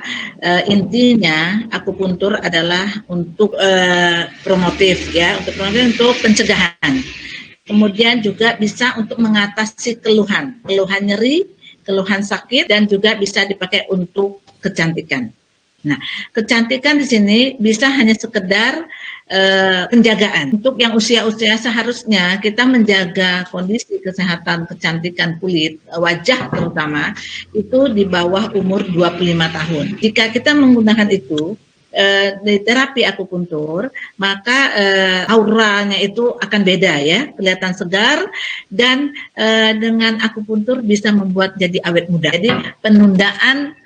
intinya akupuntur adalah untuk promotif ya, untuk pencegahan. Kemudian juga bisa untuk mengatasi keluhan nyeri, keluhan sakit, dan juga bisa dipakai untuk kecantikan. Nah, kecantikan di sini bisa hanya sekedar penjagaan. Untuk yang usia-usia seharusnya kita menjaga kondisi kesehatan kecantikan kulit, wajah terutama, itu di bawah umur 25 tahun. Jika kita menggunakan itu, di terapi akupuntur, maka auranya itu akan beda ya, kelihatan segar, dan dengan akupuntur bisa membuat jadi awet muda. Jadi penundaan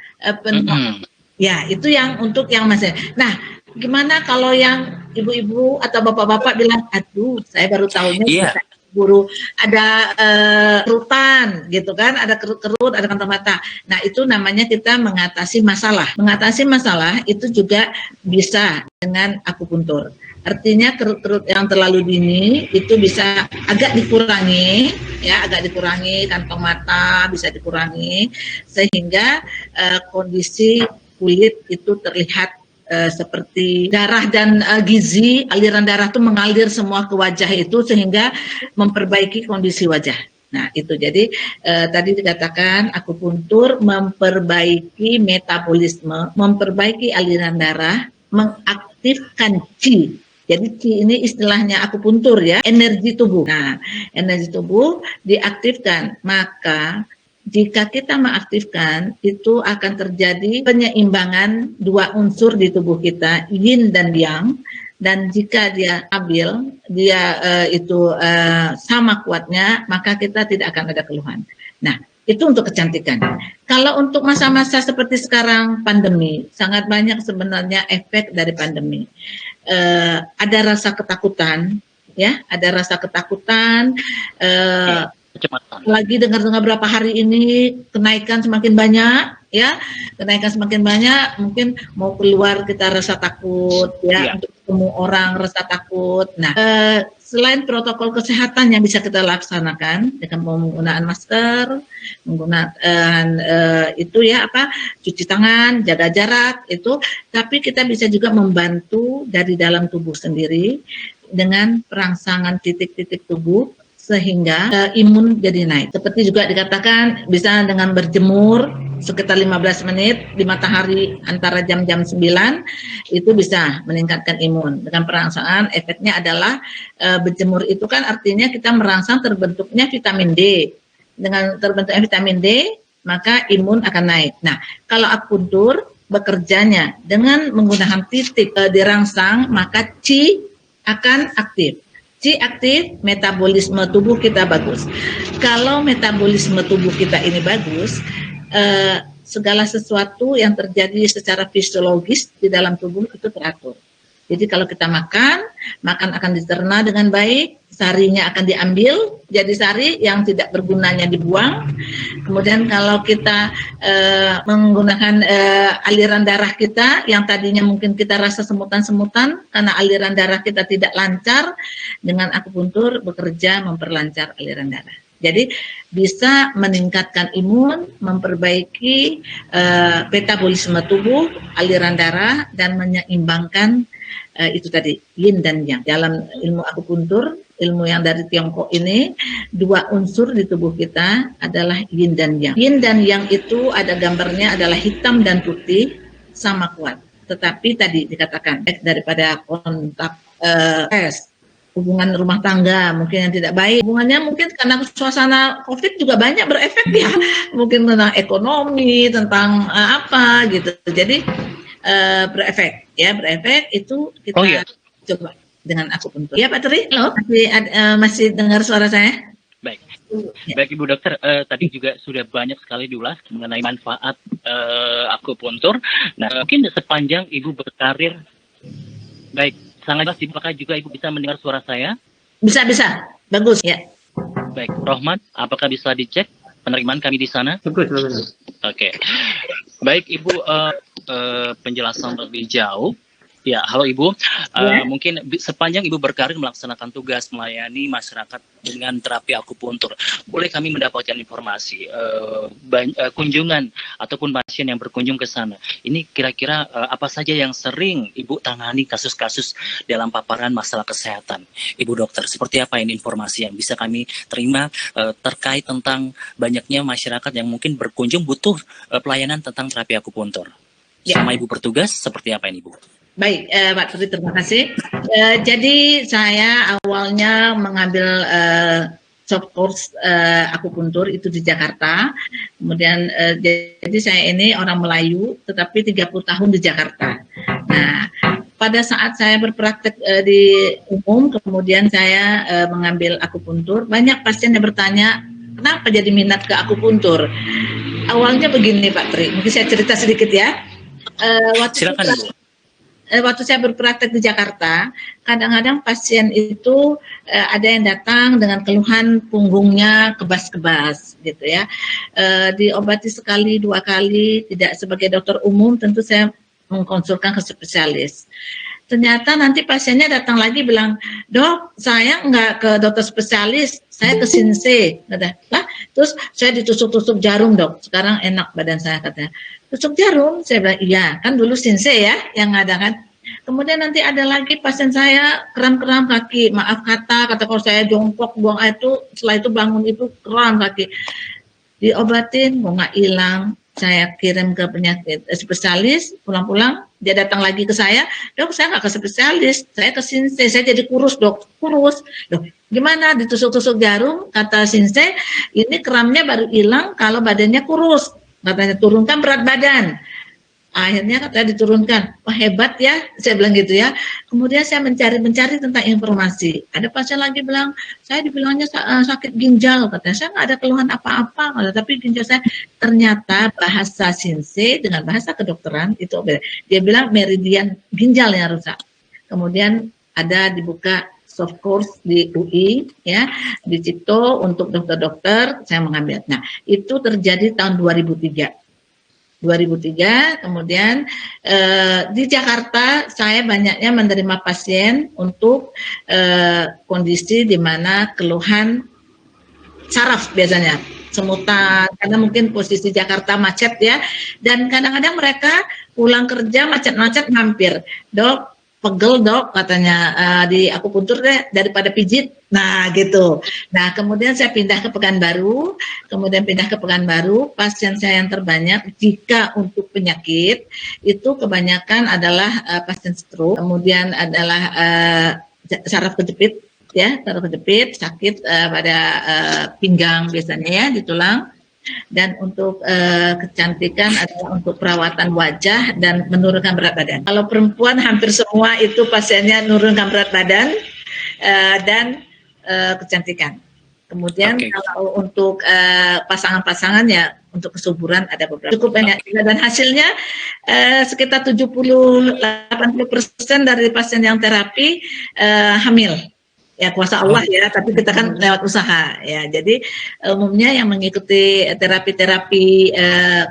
ya itu yang untuk yang masih. Nah, gimana kalau yang ibu-ibu atau bapak-bapak bilang, aduh saya baru tahunya buru ada kerutan gitu kan, ada kerut-kerut, ada kantong mata. Nah, itu namanya kita mengatasi masalah. Mengatasi masalah itu juga bisa dengan akupuntur. Artinya kerut-kerut yang terlalu dini itu bisa agak dikurangi, ya, agak dikurangi, kantong mata bisa dikurangi sehingga kondisi kulit itu terlihat seperti darah dan gizi, aliran darah itu mengalir semua ke wajah itu sehingga memperbaiki kondisi wajah. Nah, itu jadi tadi dikatakan akupuntur memperbaiki metabolisme, memperbaiki aliran darah, mengaktifkan qi. Jadi qi ini istilahnya akupuntur ya, energi tubuh. Nah, energi tubuh diaktifkan, maka jika kita mengaktifkan, itu akan terjadi penyeimbangan dua unsur di tubuh kita, yin dan yang. Dan jika dia stabil, dia sama kuatnya, maka kita tidak akan ada keluhan. Nah, itu untuk kecantikan. Kalau untuk masa-masa seperti sekarang pandemi, sangat banyak sebenarnya efek dari pandemi. Ada rasa ketakutan, ya, ada rasa ketakutan. Lagi dengar-dengar berapa hari ini kenaikan semakin banyak, ya, kenaikan semakin banyak, mungkin mau keluar kita rasa takut, ya, untuk ketemu orang rasa takut. Nah, selain protokol kesehatan yang bisa kita laksanakan dengan menggunakan masker, menggunakan cuci tangan, jaga jarak itu, tapi kita bisa juga membantu dari dalam tubuh sendiri dengan perangsangan titik-titik tubuh sehingga imun jadi naik. Seperti juga dikatakan bisa dengan berjemur sekitar 15 menit di matahari antara jam-jam 9 itu bisa meningkatkan imun. Dengan perangsang efeknya adalah berjemur itu kan artinya kita merangsang terbentuknya vitamin D. Dengan terbentuknya vitamin D maka imun akan naik. Nah, kalau akupuntur bekerjanya dengan menggunakan titik dirangsang maka qi akan aktif. Qi aktif, metabolisme tubuh kita bagus. Kalau metabolisme tubuh kita ini bagus, segala sesuatu yang terjadi secara fisiologis di dalam tubuh itu teratur. Jadi kalau kita makan akan dicerna dengan baik, sarinya akan diambil, jadi sari yang tidak bergunanya dibuang. Kemudian kalau kita menggunakan aliran darah kita, yang tadinya mungkin kita rasa semutan-semutan, karena aliran darah kita tidak lancar, dengan akupuntur bekerja memperlancar aliran darah. Jadi bisa meningkatkan imun, memperbaiki metabolisme tubuh, aliran darah, dan menyeimbangkan itu tadi yin dan yang. Dalam ilmu akupuntur, ilmu yang dari Tiongkok ini, dua unsur di tubuh kita adalah yin dan yang. Yin dan yang itu ada gambarnya adalah hitam dan putih sama kuat. Tetapi tadi dikatakan daripada kontak hubungan rumah tangga mungkin yang tidak baik, hubungannya mungkin karena suasana COVID juga banyak berefek ya, mungkin tentang ekonomi, tentang apa gitu. Jadi berefek itu kita coba dengan akupuntur. Ya Pak Tri, halo, masih dengar suara saya? Baik, Ya. baik Ibu Dokter, tadi juga sudah banyak sekali diulas mengenai manfaat akupuntur. Nah, mungkin sepanjang Ibu berkarir, baik, sangat jelas Ibu, apakah juga Ibu bisa mendengar suara saya? Bisa, bagus ya. Baik, Rohman, apakah bisa dicek penerimaan kami di sana? Bagus. Oke, baik Ibu, penjelasan lebih jauh. Ya, halo Ibu. Ya. Mungkin sepanjang Ibu berkarir melaksanakan tugas melayani masyarakat dengan terapi akupuntur, boleh kami mendapatkan informasi kunjungan ataupun pasien yang berkunjung ke sana. Ini kira-kira apa saja yang sering Ibu tangani kasus-kasus dalam paparan masalah kesehatan? Ibu Dokter, seperti apa ini informasi yang bisa kami terima terkait tentang banyaknya masyarakat yang mungkin berkunjung butuh pelayanan tentang terapi akupuntur? Ya. Sama Ibu bertugas, seperti apa ini, Bu? Baik, Pak Tri, terima kasih. Jadi saya awalnya mengambil soft course akupuntur itu di Jakarta. Kemudian jadi saya ini orang Melayu, tetapi 30 tahun di Jakarta. Nah, pada saat saya berpraktek di umum, kemudian saya mengambil akupuntur, banyak pasien yang bertanya, kenapa jadi minat ke akupuntur? Awalnya begini Pak Tri, mungkin saya cerita sedikit ya. Silakan, Bu. Waktu saya berpraktek di Jakarta, kadang-kadang pasien itu ada yang datang dengan keluhan punggungnya kebas-kebas, gitu ya. Diobati sekali, 2 kali, tidak sebagai dokter umum, tentu saya mengkonsulkan ke spesialis. Ternyata nanti pasiennya datang lagi bilang, dok, saya nggak ke dokter spesialis, saya ke Sinse. Lah, terus saya ditusuk-tusuk jarum dok, sekarang enak badan saya katanya. Tusuk jarum, saya bilang iya, kan dulu Sinse ya yang ada kan. Kemudian nanti ada lagi pasien saya kram-kram kaki, maaf kata kalau saya jongkok buang air itu, setelah itu bangun itu kram kaki. Diobatin, mau nggak hilang. Saya kirim ke penyakit spesialis, pulang-pulang dia datang lagi ke saya, dok saya nggak ke spesialis, saya ke Sinse, saya jadi kurus dok, kurus. Dok, gimana ditusuk-tusuk jarum, kata Sinse, ini kramnya baru hilang kalau badannya kurus, katanya turunkan berat badan. Akhirnya katanya diturunkan, wah hebat ya, saya bilang gitu ya. Kemudian saya mencari tentang informasi. Ada pasien lagi bilang, saya dibilangnya sakit ginjal, katanya saya nggak ada keluhan apa-apa, tapi ginjal saya ternyata bahasa Sinse dengan bahasa kedokteran itu beda. Dia bilang meridian ginjal yang rusak. Kemudian ada dibuka soft course di UI ya, di Cipto untuk dokter-dokter, saya mengambil. Nah, itu terjadi tahun 2003, kemudian di Jakarta saya banyaknya menerima pasien untuk kondisi di mana keluhan saraf biasanya, semutan, karena mungkin posisi Jakarta macet ya, dan kadang-kadang mereka pulang kerja macet-macet mampir, dok, pegel dok katanya, di akupuntur deh daripada pijit. Nah gitu. Nah kemudian saya pindah ke Pekanbaru, pasien saya yang terbanyak jika untuk penyakit itu kebanyakan adalah pasien stroke, kemudian adalah saraf kejepit ya, saraf kejepit, sakit pada pinggang biasanya ya, di tulang. Dan untuk kecantikan adalah untuk perawatan wajah dan menurunkan berat badan. Kalau perempuan hampir semua itu pasiennya menurunkan berat badan dan kecantikan. Kemudian kalau untuk pasangan-pasangan ya untuk kesuburan ada beberapa. Cukup banyak dan hasilnya sekitar 70-80% dari pasien yang terapi hamil. Ya kuasa Allah ya, tapi kita kan lewat usaha ya. Jadi umumnya yang mengikuti terapi-terapi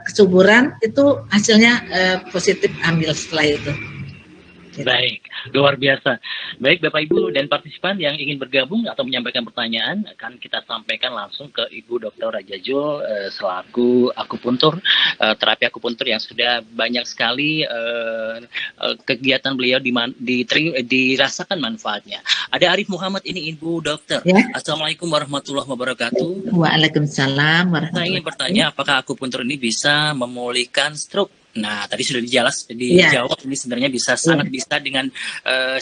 kesuburan itu hasilnya positif hamil setelah itu. Baik, luar biasa. Baik Bapak Ibu dan partisipan yang ingin bergabung atau menyampaikan pertanyaan akan kita sampaikan langsung ke Ibu Dr. Raja Jul selaku akupuntur, terapi akupuntur yang sudah banyak sekali kegiatan beliau dirasakan manfaatnya. Ada Arif Muhammad ini Ibu Dokter. Ya. Assalamualaikum warahmatullahi wabarakatuh. Waalaikumsalam warahmatullahi wabarakatuh. Saya ingin bertanya apakah akupuntur ini bisa memulihkan stroke? Nah, tadi sudah dijawab ini sebenarnya bisa sangat bisa dengan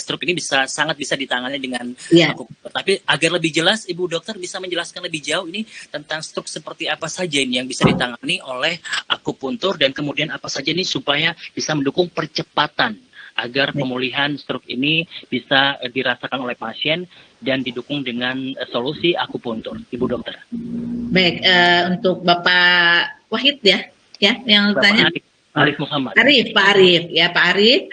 stroke ini sangat bisa ditangani dengan akupuntur. Tapi agar lebih jelas, Ibu Dokter bisa menjelaskan lebih jauh ini tentang stroke seperti apa saja ini yang bisa ditangani oleh akupuntur dan kemudian apa saja ini supaya bisa mendukung percepatan agar pemulihan stroke ini bisa dirasakan oleh pasien dan didukung dengan solusi akupuntur, Ibu Dokter. Baik, untuk Bapak Wahid ya yang Bapak tanya. Arif Muhammad. Pak Arif.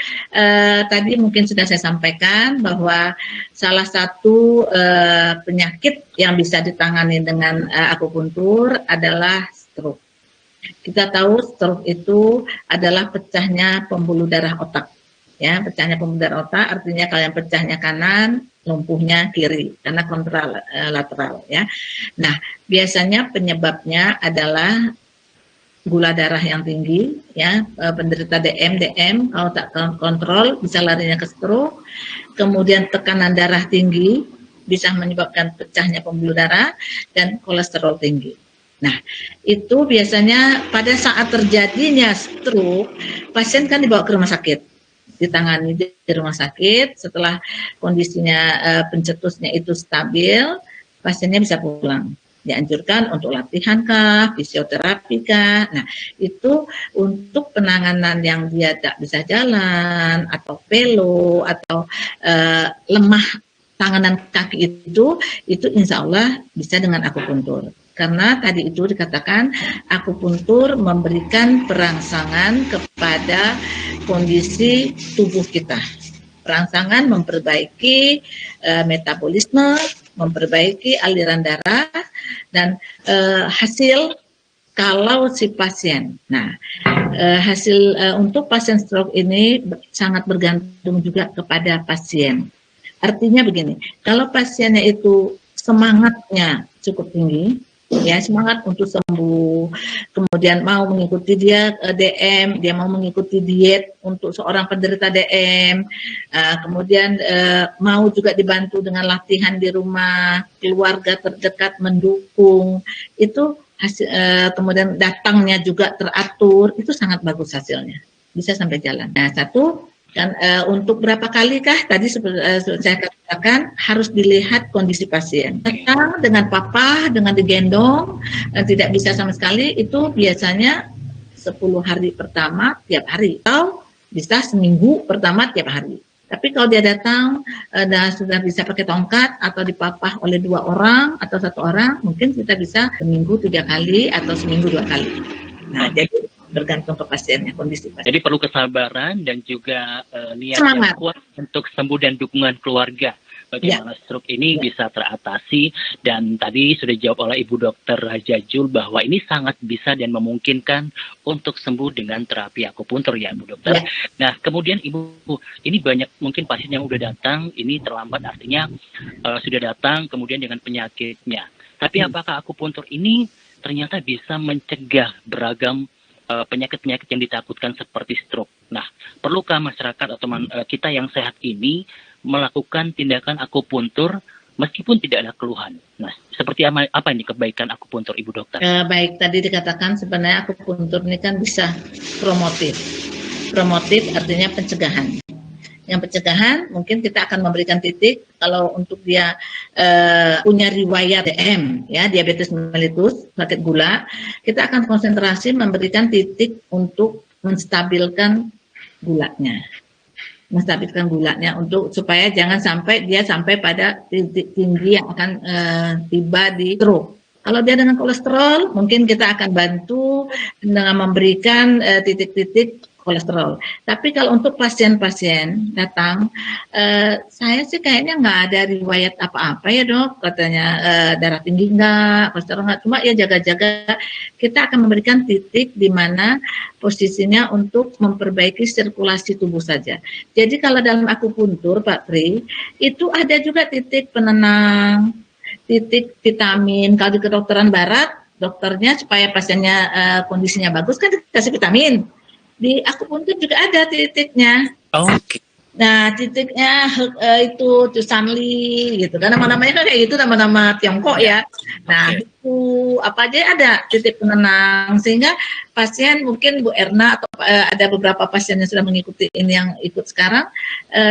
Tadi mungkin sudah saya sampaikan bahwa salah satu penyakit yang bisa ditangani dengan akupuntur adalah stroke. Kita tahu stroke itu adalah pecahnya pembuluh darah otak. Ya, pecahnya pembuluh darah otak artinya kalau yang pecahnya kanan, lumpuhnya kiri karena kontralateral ya. Nah, biasanya penyebabnya adalah gula darah yang tinggi, ya, penderita DM kalau tak kontrol bisa larinya ke stroke. Kemudian tekanan darah tinggi bisa menyebabkan pecahnya pembuluh darah dan kolesterol tinggi. Nah, itu biasanya pada saat terjadinya stroke, pasien kan dibawa ke rumah sakit, ditangani di rumah sakit. Setelah kondisinya pencetusnya itu stabil, pasiennya bisa pulang. Dianjurkan untuk latihan kah, fisioterapi kah. Nah, itu untuk penanganan yang dia tak bisa jalan atau pelo atau lemah tangan kaki itu insya Allah bisa dengan akupuntur. Karena tadi itu dikatakan akupuntur memberikan perangsangan kepada kondisi tubuh kita. Perangsangan memperbaiki metabolisme, memperbaiki aliran darah, dan hasil kalau si pasien. Nah, hasil untuk pasien stroke ini sangat bergantung juga kepada pasien. Artinya begini, kalau pasiennya itu semangatnya cukup tinggi, ya semangat untuk sembuh, kemudian mau mengikuti dia DM, dia mau mengikuti diet untuk seorang penderita DM, kemudian mau juga dibantu dengan latihan di rumah, keluarga terdekat mendukung, itu hasil, kemudian datangnya juga teratur, itu sangat bagus hasilnya, bisa sampai jalan. Nah, satu kan untuk berapa kali kah tadi saya katakan harus dilihat kondisi pasien. Datang dengan papa, dengan digendong, tidak bisa sama sekali, itu biasanya 10 hari pertama tiap hari atau bisa seminggu pertama tiap hari. Tapi kalau dia datang dan sudah bisa pakai tongkat atau dipapah oleh 2 orang atau 1 orang, mungkin kita bisa seminggu 3 kali atau seminggu 2 kali. Nah, jadi bergantung ke pasiennya, kondisi pasien. Jadi perlu kesabaran dan juga niat yang kuat untuk sembuh dan dukungan keluarga. Bagaimana stroke ini bisa teratasi, dan tadi sudah dijawab oleh Ibu Dokter Jajul bahwa ini sangat bisa dan memungkinkan untuk sembuh dengan terapi akupuntur ya Bu Dokter. Nah, kemudian Ibu, ini banyak mungkin pasien yang udah datang, ini terlambat artinya sudah datang kemudian dengan penyakitnya. Tapi apakah akupuntur ini ternyata bisa mencegah beragam penyakit-penyakit yang ditakutkan seperti stroke. Nah, perlukah masyarakat atau kita yang sehat ini melakukan tindakan akupuntur meskipun tidak ada keluhan? Nah, seperti apa ini kebaikan akupuntur, Ibu Dokter? Baik, tadi dikatakan sebenarnya akupuntur ini kan bisa promotif. Promotif artinya pencegahan. Yang pencegahan mungkin kita akan memberikan titik kalau untuk dia punya riwayat DM, ya diabetes mellitus, sakit gula, kita akan konsentrasi memberikan titik untuk menstabilkan gulanya, untuk supaya jangan sampai dia sampai pada titik tinggi yang akan tiba di stroke. Kalau dia dengan kolesterol, mungkin kita akan bantu dengan memberikan titik-titik kolesterol. Tapi kalau untuk pasien-pasien datang, saya sih kayaknya nggak ada riwayat apa-apa ya Dok, katanya darah tinggi nggak, kolesterol nggak, cuma ya jaga-jaga. Kita akan memberikan titik di mana posisinya untuk memperbaiki sirkulasi tubuh saja. Jadi kalau dalam akupuntur Pak Tri, itu ada juga titik penenang, titik vitamin. Kalau di kedokteran barat, dokternya supaya pasiennya kondisinya bagus kan dikasih vitamin. Di akupuntur juga ada titiknya. Oke. Nah, titiknya itu Tusanli gitu. Kan nama-namanya kayak gitu, nama-nama Tiongkok ya. Nah, itu apa aja ada titik penenang sehingga pasien mungkin Bu Erna atau ada beberapa pasien yang sudah mengikuti ini yang ikut sekarang,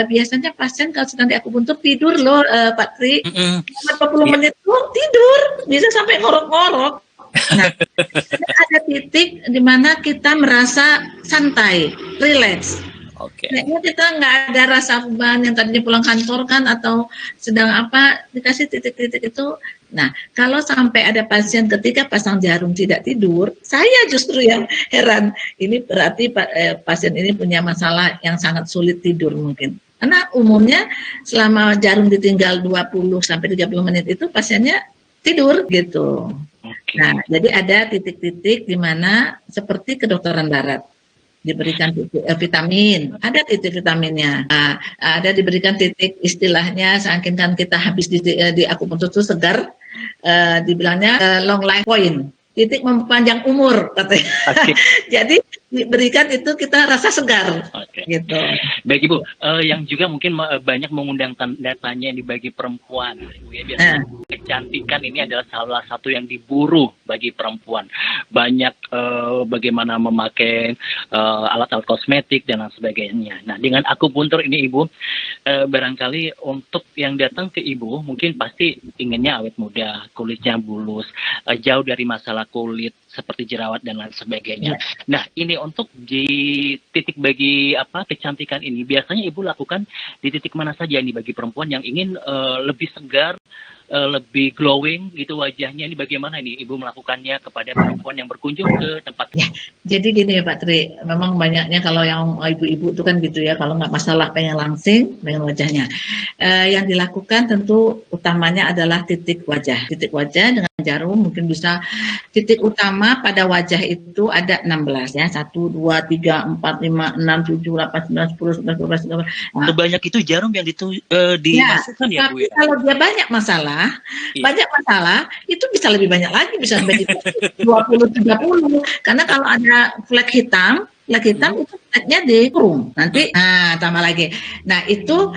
biasanya pasien kalau sedang di akupuntur tidur loh Pak Tri. 40 menit tuh tidur, bisa sampai ngorok-ngorok. Nah, ada titik di mana kita merasa santai, relax. Oke. Kayaknya kita nggak ada rasa beban yang tadinya pulang kantor kan atau sedang apa dikasih titik-titik itu. Nah, kalau sampai ada pasien ketika pasang jarum tidak tidur, saya justru yang heran. Ini berarti pasien ini punya masalah yang sangat sulit tidur mungkin. Karena umumnya selama jarum ditinggal 20 sampai 30 menit itu pasiennya tidur gitu. Oke. Nah, jadi ada titik-titik di mana seperti kedokteran barat diberikan titik vitamin, ada titik vitaminnya, ada diberikan titik istilahnya, saking kan kita habis di akupunktur itu segar, dibilangnya long life point, titik mempanjang umur katanya. Oke. Jadi diberikan itu kita rasa segar, Oke. gitu. Baik Ibu, yang juga mungkin banyak mengundang datanya bagi perempuan, Ibu ya, biasanya kecantikan ini adalah salah satu yang diburu bagi perempuan. Banyak bagaimana memakai alat-alat kosmetik dan lain sebagainya. Nah, dengan akupuntur ini Ibu, barangkali untuk yang datang ke Ibu mungkin pasti inginnya awet muda, kulitnya mulus, jauh dari masalah kulit seperti jerawat dan lain sebagainya. Nah, ini untuk di titik bagi kecantikan ini biasanya Ibu lakukan di titik mana saja ini bagi perempuan yang ingin lebih segar, lebih glowing gitu wajahnya, ini bagaimana ini Ibu melakukannya kepada perempuan yang berkunjung ke tempat? Ya, jadi gini ya Pak Tri, memang banyaknya kalau yang ibu-ibu itu kan gitu ya, kalau nggak masalah pengen langsing, pengen wajahnya. Yang dilakukan tentu utamanya adalah titik wajah dengan jarum, mungkin bisa titik utama pada wajah itu ada 16 ya, 1, 2, 3, 4, 5, 6, 7, 8, 9, 10, 11, 12, 13. Nah, sebanyak itu jarum yang dimasukkan ya Bu tapi ya? kalau dia banyak masalah, itu bisa lebih banyak lagi, bisa sampai 20, 30. Karena kalau ada flek hitam itu fleknya di kurung. Nanti, tambah lagi. Nah, itu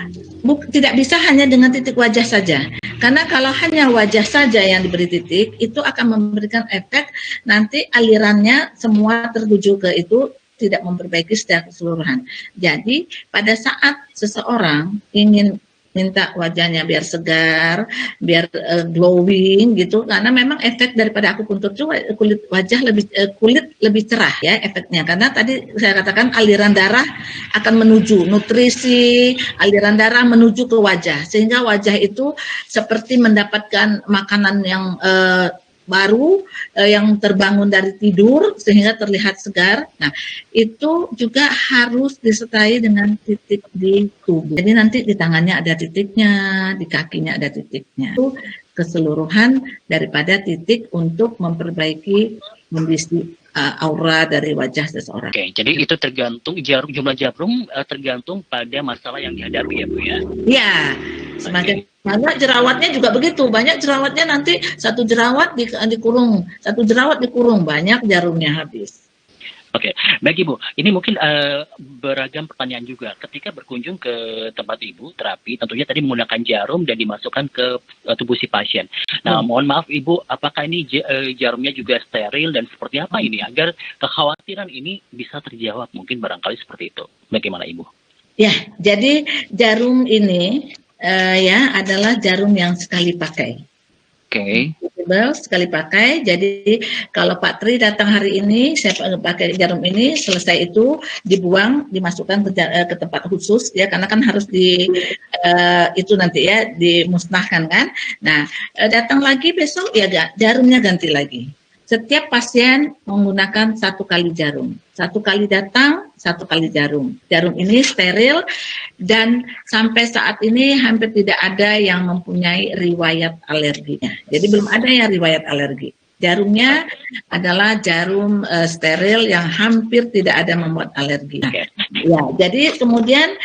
tidak bisa hanya dengan titik wajah saja. Karena kalau hanya wajah saja yang diberi titik, itu akan memberikan efek nanti alirannya semua tertuju ke itu, tidak memperbaiki secara keseluruhan. Jadi, pada saat seseorang ingin minta wajahnya biar segar, biar glowing gitu, karena memang efek daripada akupuntur itu kulit lebih cerah ya efeknya, karena tadi saya katakan aliran darah akan menuju nutrisi, aliran darah menuju ke wajah, sehingga wajah itu seperti mendapatkan makanan yang baru, yang terbangun dari tidur sehingga terlihat segar. Nah, itu juga harus disertai dengan titik di tubuh. Jadi nanti di tangannya ada titiknya, di kakinya ada titiknya. Itu keseluruhan daripada titik untuk memperbaiki kondisi aura dari wajah seseorang. Oke, jadi itu tergantung jumlah jarum tergantung pada masalah yang dihadapi ya Bu ya? Iya, semakin banyak jerawatnya juga begitu. Banyak jerawatnya nanti satu jerawat dikurung, banyak jarumnya habis. Oke, baik Ibu. Ini mungkin beragam pertanyaan juga. Ketika berkunjung ke tempat Ibu terapi, tentunya tadi menggunakan jarum dan dimasukkan ke tubuh si pasien. Nah, mohon maaf Ibu, apakah ini jarumnya juga steril dan seperti apa ini agar kekhawatiran ini bisa terjawab? Mungkin barangkali seperti itu. Bagaimana Ibu? Ya, jadi jarum ini adalah jarum yang sekali pakai. Oke. Sekali pakai. Jadi kalau Pak Tri datang hari ini, saya pakai jarum ini, selesai itu dibuang, dimasukkan ke tempat khusus ya, karena kan harus itu nanti ya dimusnahkan kan. Nah, datang lagi besok ya jarumnya ganti lagi. Setiap pasien menggunakan 1 kali jarum. 1 kali datang, 1 kali jarum. Jarum ini steril dan sampai saat ini hampir tidak ada yang mempunyai riwayat alerginya. Jadi belum ada yang riwayat alergi. Jarumnya adalah jarum steril yang hampir tidak ada membuat alergi. Nah, ya, jadi kemudian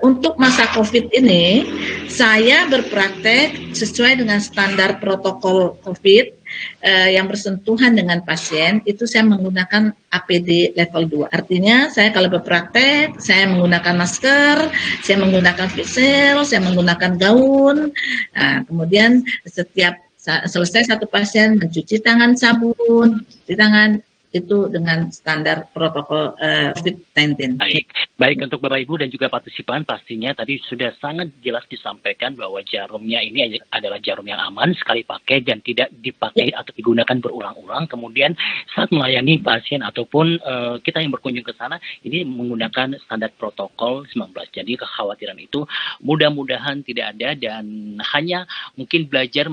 untuk masa COVID ini saya berpraktek sesuai dengan standar protokol COVID yang bersentuhan dengan pasien, itu saya menggunakan APD level 2. Artinya saya kalau berpraktek, saya menggunakan masker, saya menggunakan face shield, saya menggunakan gaun. Nah, kemudian setiap selesai satu pasien mencuci tangan sabun, di tangan itu dengan standar protokol COVID-19. Baik. Baik untuk Bapak Ibu dan juga partisipan, pastinya tadi sudah sangat jelas disampaikan bahwa jarumnya ini adalah jarum yang aman sekali pakai dan tidak dipakai atau digunakan berulang-ulang. Kemudian saat melayani pasien ataupun kita yang berkunjung ke sana, ini menggunakan standar protokol 19. Jadi kekhawatiran itu mudah-mudahan tidak ada dan hanya mungkin belajar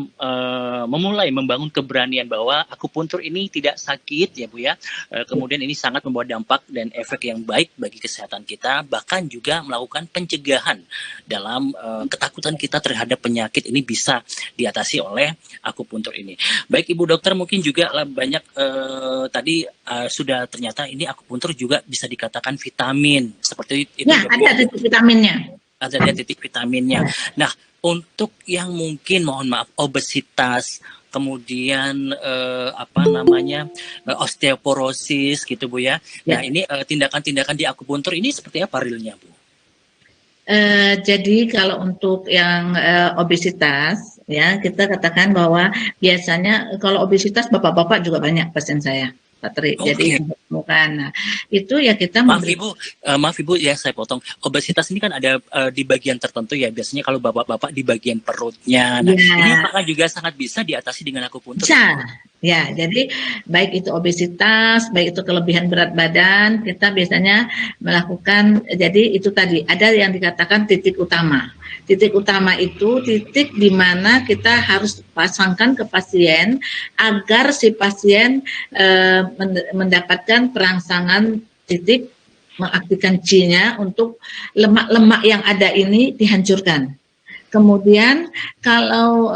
memulai membangun keberanian bahwa akupuntur ini tidak sakit ya Bu ya. Kemudian ini sangat membawa dampak dan efek yang baik bagi kesehatan kita, bahkan juga melakukan pencegahan dalam ketakutan kita terhadap penyakit ini bisa diatasi oleh akupuntur ini. Baik Ibu Dokter, mungkin juga banyak tadi sudah ternyata ini akupuntur juga bisa dikatakan vitamin seperti itu. Ya, ada titik vitaminnya. Ada titik vitaminnya. Nah, untuk yang mungkin mohon maaf obesitas, kemudian osteoporosis gitu Bu ya. Nah ini tindakan-tindakan di akupuntur ini seperti apa realnya Bu? Jadi kalau untuk yang obesitas ya kita katakan bahwa biasanya kalau obesitas bapak-bapak juga banyak pasien saya. Patri. Jadi bukan. Nah, itu ya kita maaf Ibu ya saya potong. Obesitas ini kan ada di bagian tertentu ya. Biasanya kalau bapak-bapak di bagian perutnya. Nah, ini apakah juga sangat bisa diatasi dengan akupuntur? Bisa. Ya, jadi baik itu obesitas, baik itu kelebihan berat badan, kita biasanya melakukan, jadi itu tadi, ada yang dikatakan titik utama. Titik utama itu titik di mana kita harus pasangkan ke pasien agar si pasien mendapatkan perangsangan titik, mengaktifkan Qi-nya untuk lemak-lemak yang ada ini dihancurkan. Kemudian kalau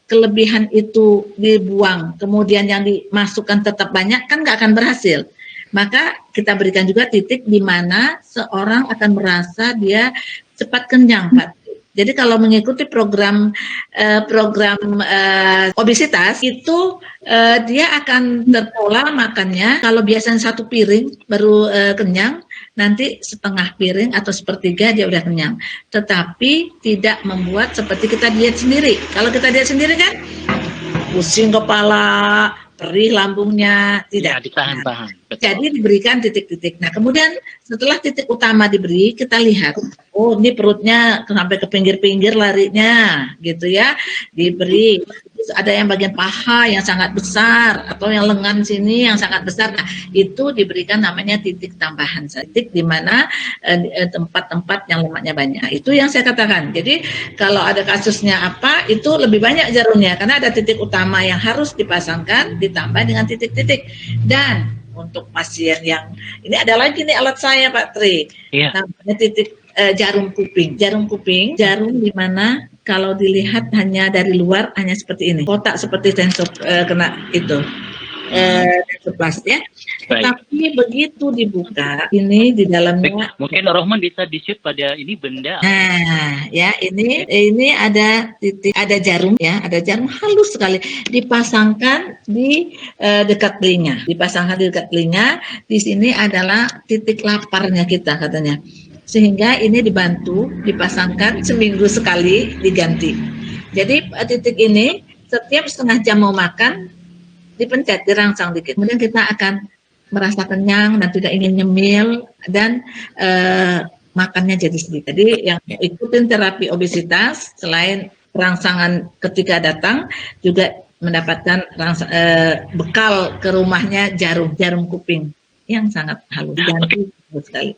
kelebihan itu dibuang, kemudian yang dimasukkan tetap banyak, kan nggak akan berhasil. Maka kita berikan juga titik di mana seorang akan merasa dia cepat kenyang, Pak. Jadi kalau mengikuti program obesitas itu dia akan terpola makannya. Kalau biasanya 1 piring baru kenyang, nanti setengah piring atau sepertiga dia udah kenyang. Tetapi tidak membuat seperti kita diet sendiri. Kalau kita diet sendiri kan pusing kepala, perih lambungnya, tidak ditahan-tahan. Jadi diberikan titik-titik. Nah kemudian setelah titik utama diberi, kita lihat, oh ini perutnya sampai ke pinggir-pinggir larinya, gitu ya, diberi. Terus ada yang bagian paha yang sangat besar atau yang lengan sini yang sangat besar. Nah itu diberikan namanya titik tambahan, titik di mana tempat-tempat yang lemaknya banyak. Itu yang saya katakan. Jadi kalau ada kasusnya apa, itu lebih banyak jarumnya karena ada titik utama yang harus dipasangkan ditambah dengan titik-titik. Dan untuk pasien yang ini ada lagi nih alat saya Pak Tri, namanya titik jarum kuping. Jarum kuping, jarum di mana kalau dilihat hanya dari luar hanya seperti ini, kotak seperti sensor kena itu plastik ya. Baik. Tapi begitu dibuka, ini di dalamnya. Mungkin Rohman bisa di-shoot pada ini benda. Nah, ya ini ada titik, ada jarum ya, ada jarum halus sekali dipasangkan di dekat telinga, Di sini adalah titik laparnya kita katanya. Sehingga ini dibantu dipasangkan seminggu sekali diganti. Jadi titik ini setiap setengah jam mau makan dipencet, dirangsang dikit. Kemudian kita akan merasa kenyang dan tidak ingin nyemil dan makannya jadi sedikit. Jadi yang ikutin terapi obesitas selain perangsangan ketika datang juga mendapatkan bekal ke rumahnya jarum kuping yang sangat halus dan sekali.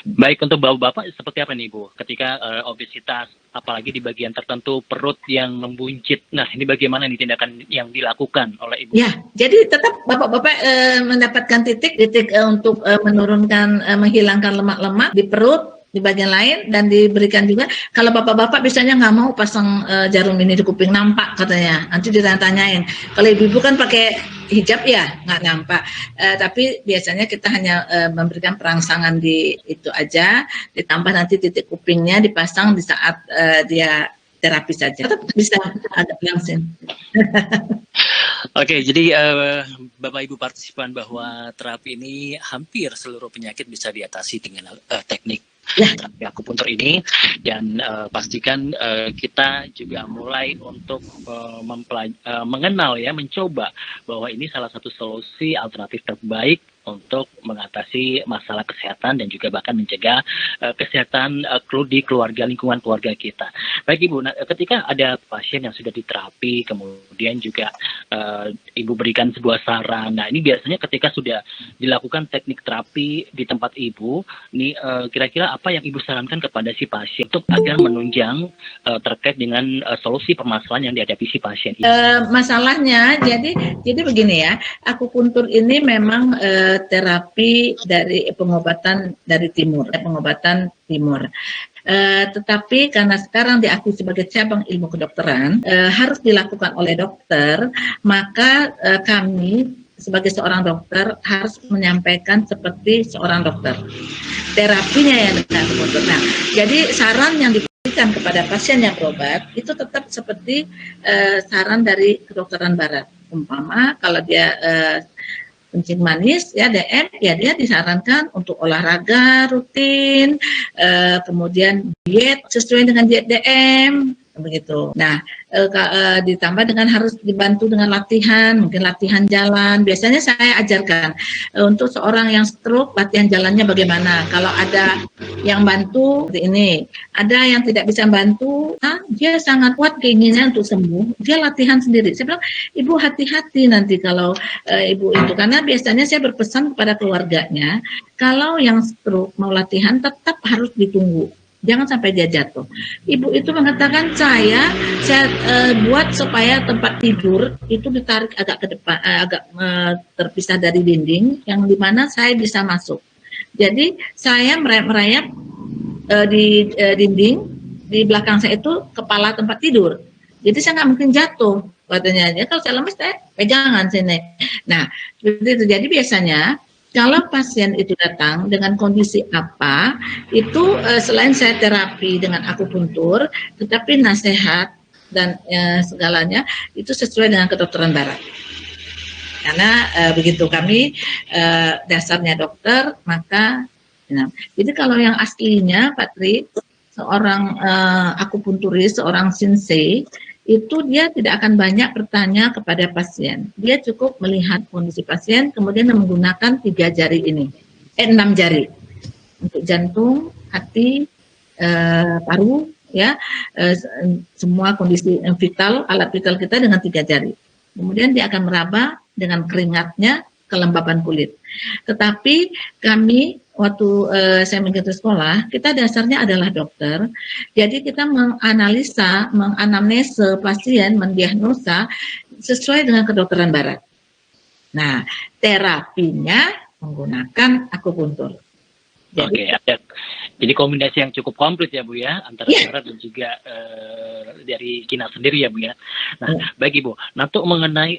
Baik, untuk bapak-bapak seperti apa nih Bu ketika obesitas, apalagi di bagian tertentu perut yang membuncit. Nah ini bagaimana nih tindakan yang dilakukan oleh Ibu? Ya, jadi tetap bapak-bapak mendapatkan titik untuk menurunkan, menghilangkan lemak-lemak di perut, di bagian lain, dan diberikan juga. Kalau bapak-bapak biasanya nggak mau pasang jarum ini di kuping, nampak katanya, nanti ditanyain. Kalau ibu-ibu kan pakai hijab ya nggak nampak, tapi biasanya kita hanya memberikan perangsangan di itu aja, ditambah nanti titik kupingnya dipasang di saat dia terapi saja, tetap bisa agak langsing. Oke, jadi Bapak Ibu partisipan bahwa terapi ini hampir seluruh penyakit bisa diatasi dengan teknik terapi akupuntur ini, dan pastikan kita juga mulai untuk mengenal ya, mencoba bahwa ini salah satu solusi alternatif terbaik untuk mengatasi masalah kesehatan dan juga bahkan mencegah kesehatan di keluarga, lingkungan keluarga kita. Baik Ibu, ketika ada pasien yang sudah diterapi, kemudian juga Ibu berikan sebuah saran. Nah, ini biasanya ketika sudah dilakukan teknik terapi di tempat Ibu, nih kira-kira apa yang Ibu sarankan kepada si pasien untuk agar menunjang terkait dengan solusi permasalahan yang dihadapi si pasien ini? Masalahnya, jadi begini ya, akupuntur ini memang terapi dari pengobatan dari pengobatan timur. Tetapi karena sekarang diakui sebagai cabang ilmu kedokteran, harus dilakukan oleh dokter, maka kami sebagai seorang dokter harus menyampaikan seperti seorang dokter. Terapinya yang dengan akupuntur. Nah, jadi saran yang diberikan kepada pasien yang berobat itu tetap seperti saran dari kedokteran barat. Umpama kalau dia kencing manis ya DM, ya dia disarankan untuk olahraga rutin, kemudian diet sesuai dengan diet DM begitu. Nah, ditambah dengan harus dibantu dengan latihan, mungkin latihan jalan. Biasanya saya ajarkan untuk seorang yang stroke latihan jalannya bagaimana. Kalau ada yang bantu seperti ini, ada yang tidak bisa bantu, dia sangat kuat keinginan untuk sembuh, dia latihan sendiri. Saya bilang, Ibu hati-hati nanti kalau Ibu itu, karena biasanya saya berpesan kepada keluarganya, kalau yang stroke mau latihan tetap harus ditunggu. Jangan sampai dia jatuh. Ibu itu mengatakan saya buat supaya tempat tidur itu ditarik agak ke depan, terpisah dari dinding, yang dimana saya bisa masuk. Jadi saya merayap di dinding, di belakang saya itu kepala tempat tidur. Jadi saya nggak mungkin jatuh katanya. Ya, kalau saya lemes, saya pegangan sini. Nah, seperti itu. Jadi biasanya kalau pasien itu datang dengan kondisi apa, itu selain saya terapi dengan akupuntur, tetapi nasihat dan segalanya itu sesuai dengan kedokteran barat. Karena begitu kami dasarnya dokter, maka jadi kalau yang aslinya Pak Tri, seorang akupunturis, seorang sensei, itu dia tidak akan banyak bertanya kepada pasien. Dia cukup melihat kondisi pasien, kemudian menggunakan 3 jari ini, 6 jari untuk jantung, hati, paru, ya, semua kondisi vital, alat vital kita dengan 3 jari. Kemudian dia akan meraba dengan keringatnya kelembapan kulit. Tetapi kami waktu saya mengikuti sekolah, kita dasarnya adalah dokter. Jadi kita menganalisa, menganamnese pasien, mendiagnosa sesuai dengan kedokteran barat. Nah, terapinya menggunakan akupuntur. Jadi kombinasi yang cukup komplit ya Bu ya, antara barat dan juga dari Cina sendiri ya Bu ya. Nah, baik Ibu, nah untuk mengenai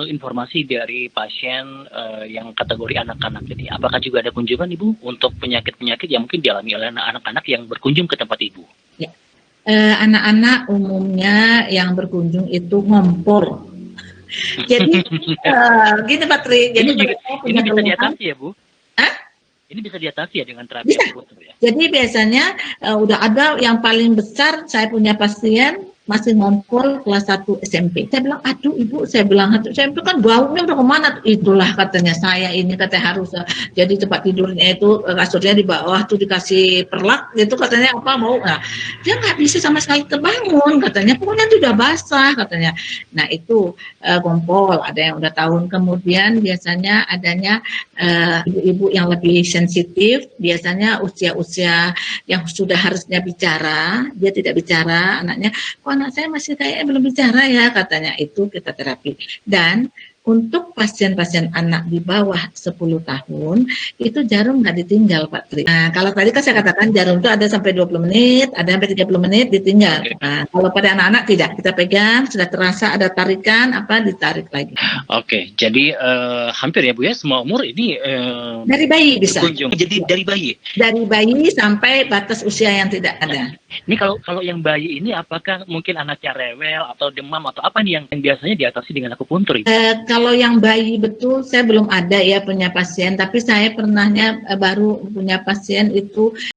informasi dari pasien yang kategori anak-anak ini, apakah juga ada kunjungan Ibu untuk penyakit-penyakit yang mungkin dialami oleh anak-anak yang berkunjung ke tempat Ibu? Ya. Anak-anak umumnya yang berkunjung itu ngompol. Jadi gini Pak Tri, jadi ini bisa diatasi ya Bu? Ini bisa diatasi ya dengan terapi akupuntur ya? Jadi biasanya udah ada yang paling besar, saya punya pasien masih ngompol kelas 1 SMP. Saya bilang, aduh Ibu, saya bilang, saya itu kan baunya udah kemana? Itulah katanya saya ini, katanya harus, jadi tempat tidurnya itu, kasurnya di bawah tuh dikasih perlak, gitu katanya apa mau, nah, dia nggak bisa sama sekali terbangun, katanya, pokoknya itu udah basah, katanya. Nah itu ngompol, ada yang udah tahun kemudian, biasanya adanya ibu-ibu yang lebih sensitif, biasanya usia-usia yang sudah harusnya bicara, dia tidak bicara, anaknya, anak saya masih kayaknya belum bicara ya, katanya, itu kita terapi. Dan untuk pasien-pasien anak di bawah 10 tahun, itu jarum nggak ditinggal Pak Tri. Nah, kalau tadi kan saya katakan jarum itu ada sampai 20 menit, ada sampai 30 menit ditinggal. Nah, kalau pada anak-anak tidak, kita pegang, sudah terasa ada tarikan, ditarik lagi. Oke, jadi hampir ya Bu ya, semua umur ini dari bayi bisa. Jadi dari bayi? Dari bayi sampai batas usia yang tidak ada. Ini kalau yang bayi ini apakah mungkin anaknya rewel atau demam atau apa nih yang biasanya diatasi dengan akupuntur? Kalau yang bayi betul saya belum ada ya punya pasien, tapi saya pernahnya baru punya pasien itu